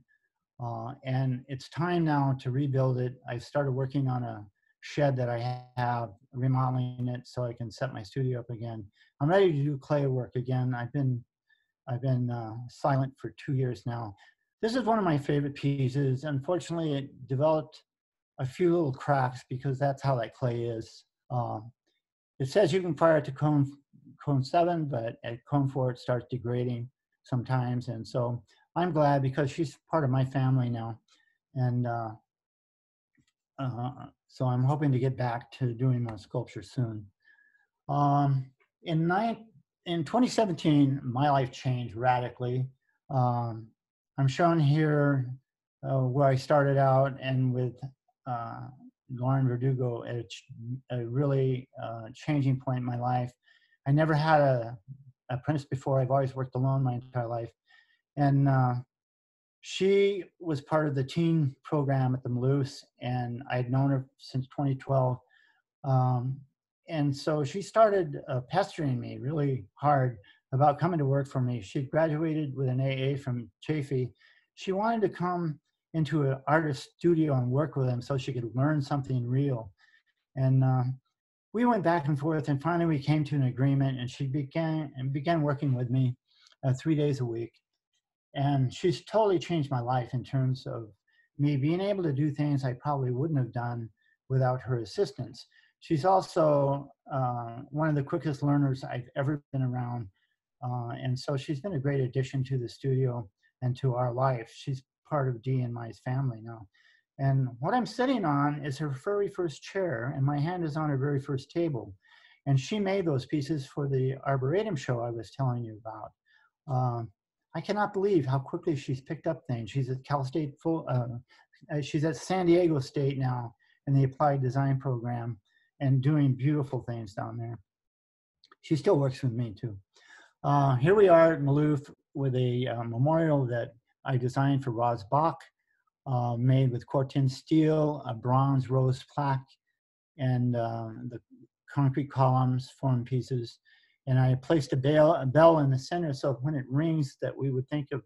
And it's time now to rebuild it. I started working on a shed that I have, remodeling it so I can set my studio up again. I'm ready to do clay work again. I've been silent for 2 years now. This is one of my favorite pieces. Unfortunately, it developed a few little cracks because that's how that clay is. It says you can fire it to cone 7, but at cone 4 it starts degrading sometimes. And so I'm glad because she's part of my family now. And so I'm hoping to get back to doing more sculpture soon. Um, in 2017, my life changed radically. I'm shown here where I started out, and with Lauren Verdugo at a really changing point in my life. I never had a apprentice before. I've always worked alone my entire life. And she was part of the teen program at the Maloof, and I had known her since 2012. And so she started pestering me really hard about coming to work for me. She graduated with an AA from Chafee. She wanted to come into an artist studio and work with him so she could learn something real. And we went back and forth, and finally we came to an agreement, and she began working with me 3 days a week. And she's totally changed my life in terms of me being able to do things I probably wouldn't have done without her assistance. She's also one of the quickest learners I've ever been around. And so she's been a great addition to the studio and to our life. She's part of Dee and my family now. And what I'm sitting on is her very first chair, and my hand is on her very first table. And she made those pieces for the Arboretum show I was telling you about. I cannot believe how quickly she's picked up things. She's at Cal State she's at San Diego State now in the Applied Design program and doing beautiful things down there. She still works with me too. Here we are at Maloof with a memorial that I designed for Roz Bach, made with Corten steel, a bronze rose plaque, and the concrete columns form pieces. And I placed a bell in the center so when it rings that we would think of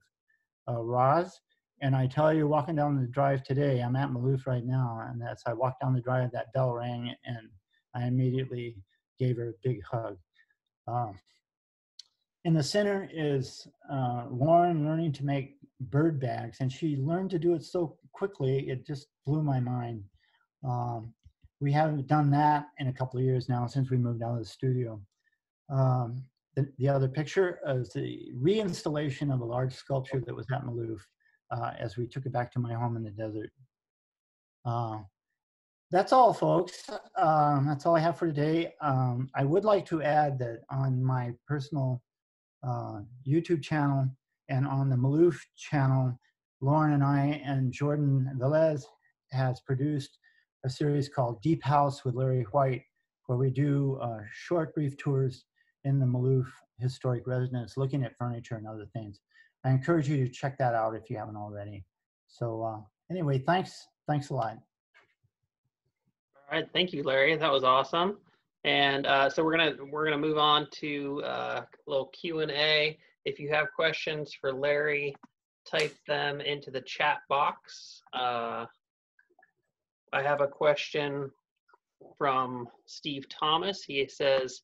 Roz. And I tell you, walking down the drive today, I'm at Maloof right now, and as I walked down the drive, that bell rang, and I immediately gave her a big hug. In the center is Lauren learning to make bird bags, and she learned to do it so quickly, it just blew my mind. We haven't done that in a couple of years now since we moved out of the studio. The other picture is the reinstallation of a large sculpture that was at Maloof as we took it back to my home in the desert. That's all, folks. That's all I have for today. I would like to add that on my personal YouTube channel and on the Maloof channel, Lauren and I and Jordan Velez has produced a series called Deep House with Larry White, where we do short, brief tours in the Maloof historic residence, looking at furniture and other things. I encourage you to check that out if you haven't already. So anyway, thanks a lot. All right, thank you, Larry. That was awesome. And so we're gonna move on to a little Q&A. If you have questions for Larry, type them into the chat box. I have a question from Steve Thomas. He says,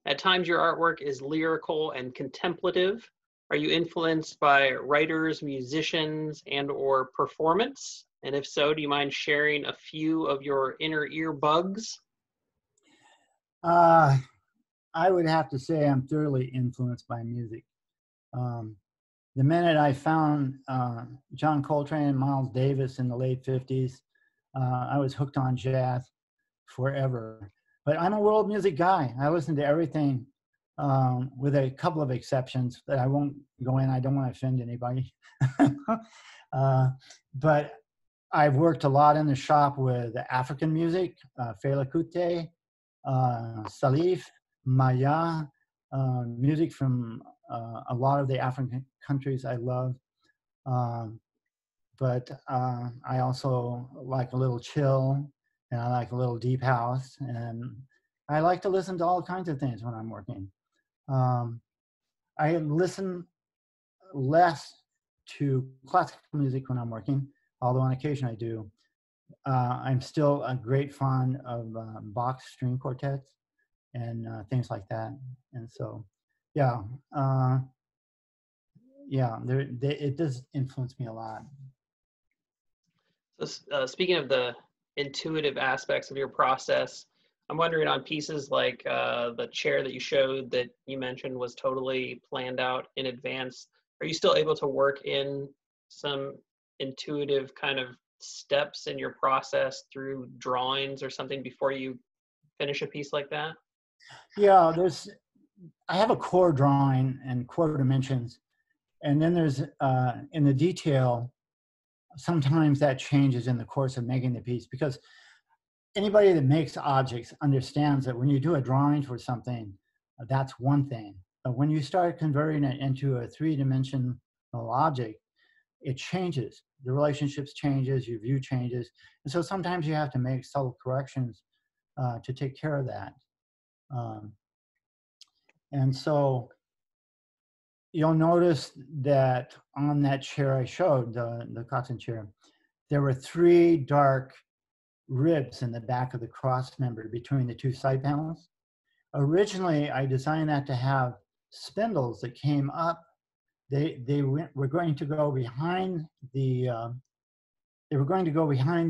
at times your artwork is lyrical and contemplative. Are you influenced by writers, musicians, and/or performance? And if so, do you mind sharing a few of your inner ear bugs? I would have to say I'm thoroughly influenced by music. The minute I found John Coltrane and Miles Davis in the late 50s, I was hooked on jazz forever. But I'm a world music guy. I listen to everything with a couple of exceptions that I won't go in. I don't want to offend anybody. But I've worked a lot in the shop with African music, Fela Kuti, Salif, Maya, music from a lot of the African countries I love. But I also like a little chill, and I like a little deep house, and I like to listen to all kinds of things when I'm working. I listen less to classical music when I'm working, although on occasion I do. I'm still a great fan of Bach's string quartets and things like that. And so, yeah, it does influence me a lot. So, speaking of the intuitive aspects of your process, I'm wondering on pieces like the chair that you showed that you mentioned was totally planned out in advance. Are you still able to work in some intuitive kind of steps in your process through drawings or something before you finish a piece like that? Yeah, I have a core drawing and core dimensions, and then there's in the detail, sometimes that changes in the course of making the piece, because anybody that makes objects understands that when you do a drawing for something, that's one thing. But when you start converting it into a three-dimensional object, it changes. The relationships changes, your view changes. And so sometimes you have to make subtle corrections to take care of that. Um, and so you'll notice that on that chair I showed, the cotton chair, there were three dark ribs in the back of the cross member between the two side panels. Originally, I designed that to have spindles that came up. Were going to go behind the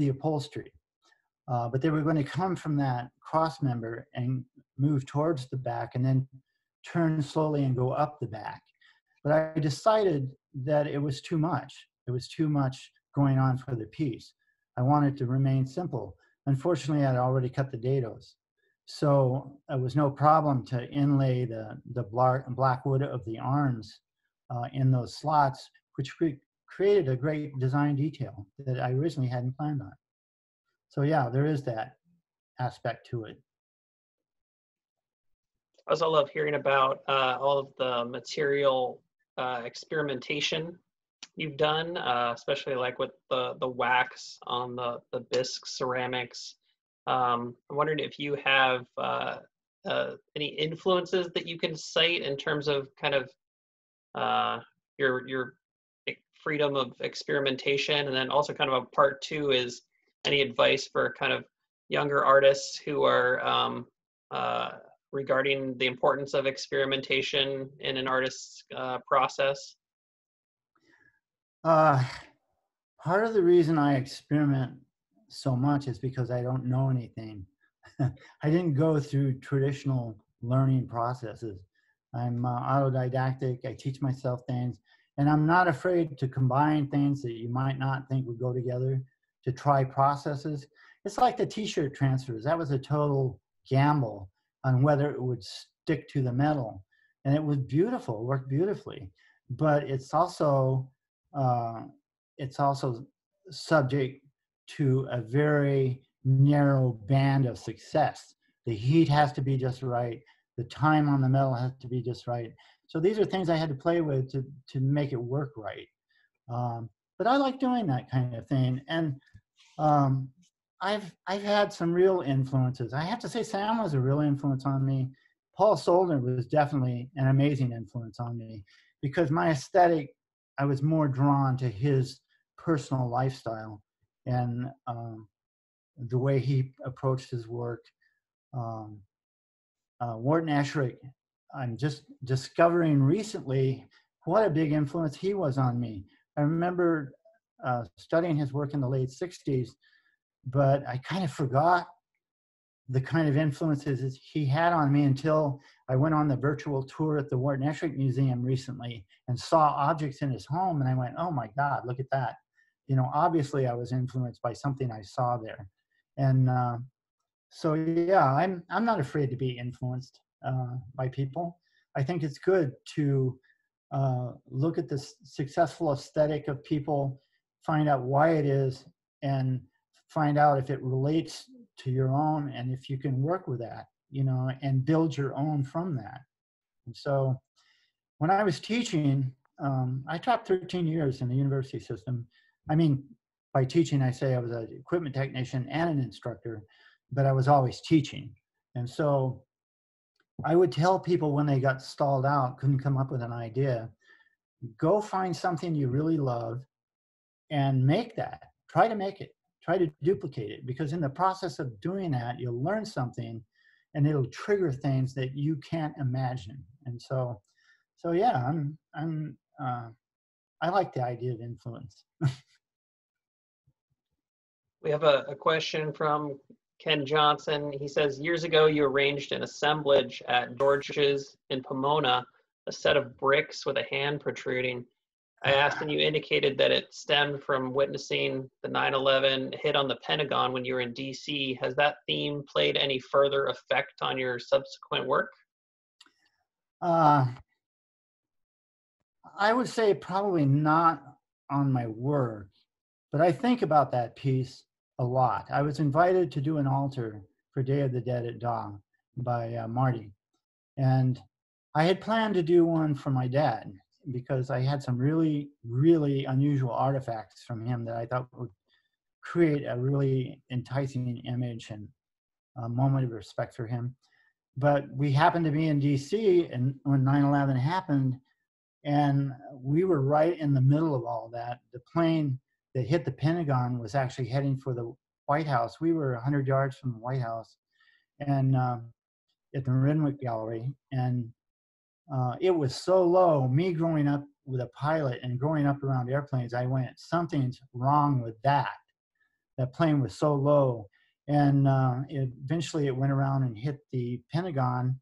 upholstery, but they were going to come from that cross member and move towards the back and then turn slowly and go up the back. But I decided that it was too much. It was too much going on for the piece. I wanted to remain simple. Unfortunately, I'd already cut the dados. So it was no problem to inlay the black wood of the arms in those slots, which created a great design detail that I originally hadn't planned on. So yeah, there is that aspect to it. I also love hearing about all of the material experimentation you've done, especially like with the wax on the bisque ceramics. I'm wondering if you have any influences that you can cite in terms of kind of your freedom of experimentation, and then also kind of a part two is any advice for kind of younger artists who are regarding the importance of experimentation in an artist's process. Part of the reason I experiment so much is because I don't know anything. I didn't go through traditional learning processes. I'm autodidactic. I teach myself things, and I'm not afraid to combine things that you might not think would go together, to try processes. It's like the t-shirt transfers. That was a total gamble on whether it would stick to the metal. And it was beautiful, it worked beautifully. But uh, it's also subject to a very narrow band of success. The heat has to be just right. The time on the metal has to be just right. So these are things I had to play with to make it work right. But I like doing that kind of thing. And um, I've had some real influences. I have to say Sam was a real influence on me. Paul Soldner was definitely an amazing influence on me because my aesthetic, I was more drawn to his personal lifestyle and the way he approached his work. Um, Wharton Asherick, I'm just discovering recently what a big influence he was on me. I remember studying his work in the late 60s, but I kind of forgot the kind of influences he had on me until I went on the virtual tour at the Wharton Asherick Museum recently and saw objects in his home. And I went, oh my God, look at that. You know, obviously I was influenced by something I saw there. And so, yeah, I'm not afraid to be influenced by people. I think it's good to look at the successful aesthetic of people, find out why it is, and find out if it relates to your own and if you can work with that, you know, and build your own from that. And so when I was teaching, I taught 13 years in the university system. I mean, by teaching, I say I was an equipment technician and an instructor, but I was always teaching. And so I would tell people when they got stalled out, couldn't come up with an idea, go find something you really love and make that. Try to make it. Try to duplicate it, because in the process of doing that, you'll learn something and it'll trigger things that you can't imagine. And so yeah, I like the idea of influence. We have a question from Ken Johnson. He says, years ago, you arranged an assemblage at George's in Pomona, a set of bricks with a hand protruding. I asked and you indicated that it stemmed from witnessing the 9/11 hit on the Pentagon when you were in DC. Has that theme played any further effect on your subsequent work? I would say probably not on my work, but I think about that piece a lot. I was invited to do an altar for Day of the Dead at Dawn by Marty. And I had planned to do one for my dad because I had some really, really unusual artifacts from him that I thought would create a really enticing image and a moment of respect for him. But we happened to be in DC and when 9/11 happened, and we were right in the middle of all that. The plane that hit the Pentagon was actually heading for the White House. We were 100 yards from the White House and at the Renwick Gallery. And it was so low. Me growing up with a pilot and growing up around airplanes, I went, something's wrong with that. That plane was so low. And eventually it went around and hit the Pentagon.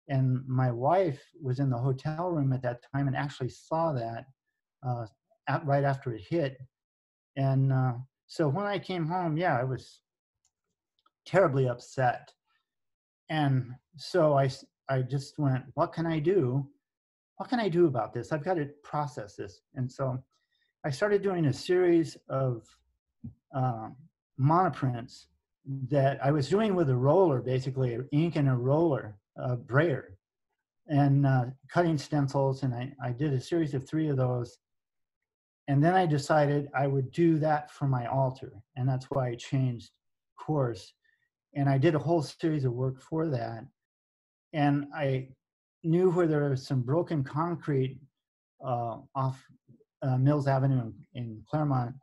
And my wife was in the hotel room at that time and actually saw that right after it hit. And so when I came home, yeah, I was terribly upset. And so I just went, what can I do? What can I do about this? I've got to process this. And so I started doing a series of monoprints that I was doing with a roller, basically ink and a roller, a brayer, and cutting stencils. And I did a series of 3 of those. And then I decided I would do that for my altar. And that's why I changed course. And I did a whole series of work for that. And I knew where there was some broken concrete off Mills Avenue in Claremont,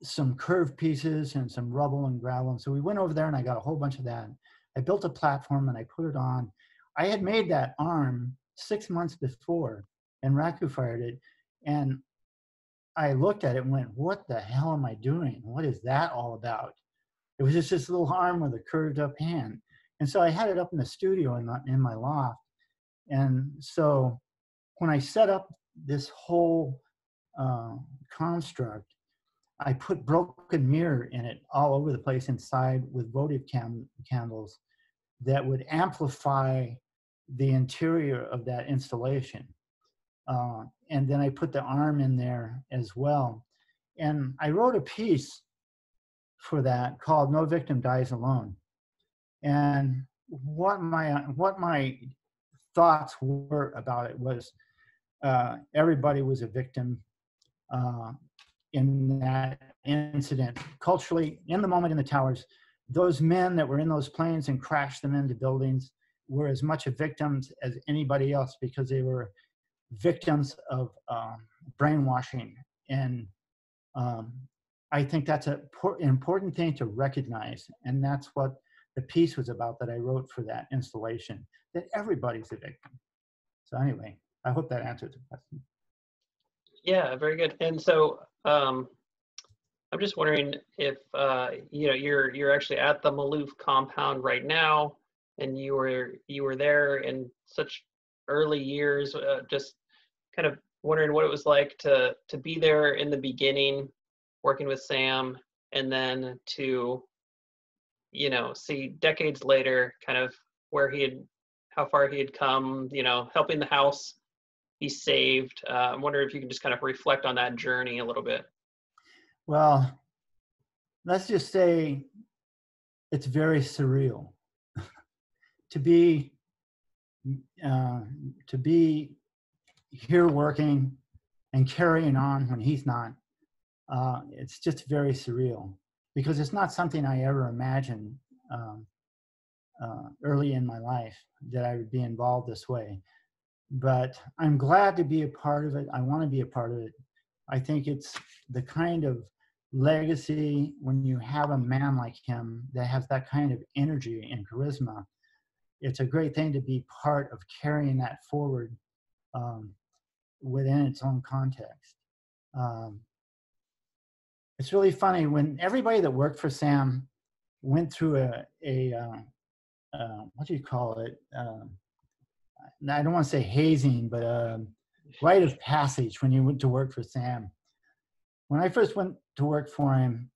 some curved pieces and some rubble and gravel. And so we went over there and I got a whole bunch of that. I built a platform and I put it on. I had made that arm 6 months before and Raku fired it. And I looked at it and went, what the hell am I doing? What is that all about? It was just this little arm with a curved up hand. And so I had it up in the studio in my loft. And so when I set up this whole construct, I put broken mirror in it all over the place inside with votive candles that would amplify the interior of that installation. And then I put the arm in there as well. And I wrote a piece for that called No Victim Dies Alone. And what my thoughts were about it was everybody was a victim in that incident. Culturally, in the moment in the towers, those men that were in those planes and crashed them into buildings were as much of victims as anybody else because they were victims of brainwashing. And I think that's an important thing to recognize. And that's what the piece was about that I wrote for that installation, that everybody's a victim. So anyway, I hope that answers the question. Yeah, very good. And so I'm just wondering if you're actually at the Maloof compound right now, and you were there in such early years. Just kind of wondering what it was like to be there in the beginning, working with Sam, and then to see decades later, kind of how far he had come. Helping the house be saved. I'm wondering if you can just kind of reflect on that journey a little bit. Well, let's just say it's very surreal to be here working and carrying on when he's not. It's just very surreal because it's not something I ever imagined early in my life that I would be involved this way. But I'm glad to be a part of it. I want to be a part of it. I think it's the kind of legacy when you have a man like him that has that kind of energy and charisma. It's a great thing to be part of carrying that forward within its own context. it's really funny when everybody that worked for Sam went through what do you call it? I don't want to say hazing, but rite of passage when you went to work for Sam. When I first went to work for him,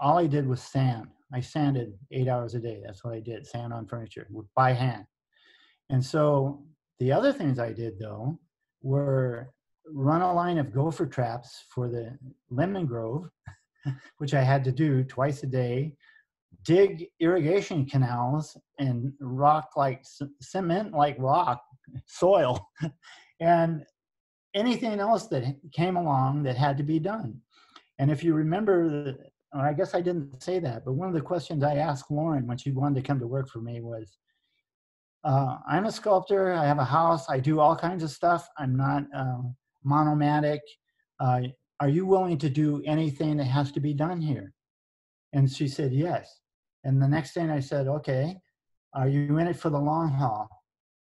all I did was sand. I sanded 8 hours a day. That's what I did, sand on furniture by hand. And so the other things I did, though, were run a line of gopher traps for the lemon grove, which I had to do twice a day, dig irrigation canals and rock like cement like rock soil, and anything else that came along that had to be done. And if you remember, or I guess I didn't say that, but one of the questions I asked Lauren when she wanted to come to work for me was, I'm a sculptor, I have a house, I do all kinds of stuff. I'm not monomatic. Are you willing to do anything that has to be done here? And she said, yes. And the next thing I said, okay, are you in it for the long haul?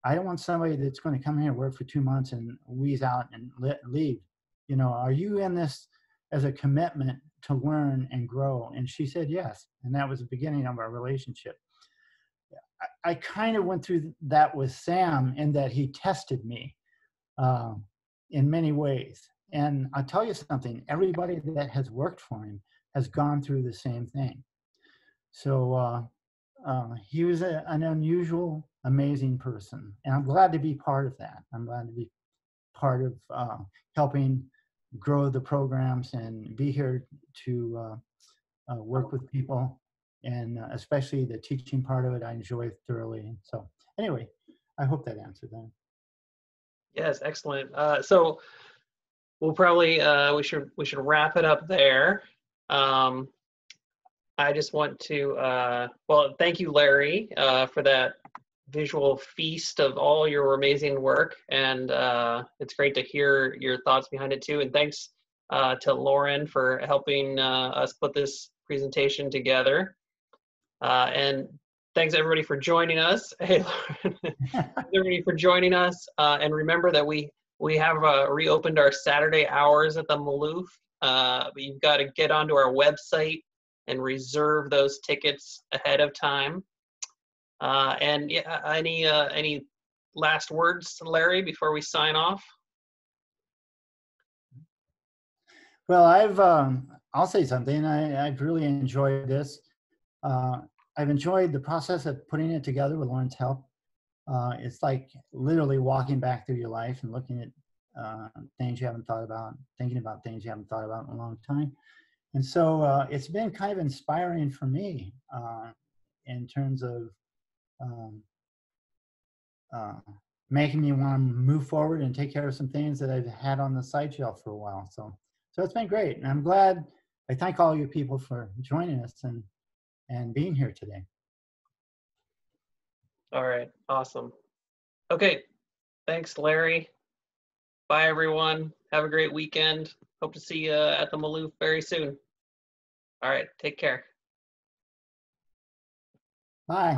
I don't want somebody that's going to come here, work for 2 months and wheeze out and leave. You know, are you in this as a commitment to learn and grow? And she said, yes. And that was the beginning of our relationship. I kind of went through that with Sam in that he tested me in many ways. And I'll tell you something, everybody that has worked for him has gone through the same thing. So he was an unusual, amazing person. And I'm glad to be part of that. I'm glad to be part of helping grow the programs and be here to work with people. And especially the teaching part of it, I enjoy thoroughly. So anyway, I hope that answered that. Yes, excellent. So we'll probably we should wrap it up there. I just want to well, thank you, Larry, for that visual feast of all your amazing work, and it's great to hear your thoughts behind it too. And thanks to Lauren for helping us put this presentation together. And thanks everybody for joining us. Hey, Lauren, thanks everybody for joining us. And remember that we have reopened our Saturday hours at the Maloof. But you've got to get onto our website and reserve those tickets ahead of time. And yeah, any last words, Larry, before we sign off? Well, I'll say something. I've really enjoyed this. I've enjoyed the process of putting it together with Lauren's help. It's like literally walking back through your life and looking at things you haven't thought about, thinking about things you haven't thought about in a long time. And so it's been kind of inspiring for me in terms of making me want to move forward and take care of some things that I've had on the side shelf for a while. So it's been great. And I'm glad. I thank all you people for joining us and being here today. All right, awesome. Okay, thanks, Larry. Bye, everyone. Have a great weekend. Hope to see you at the Maloof very soon. All right, take care. Bye.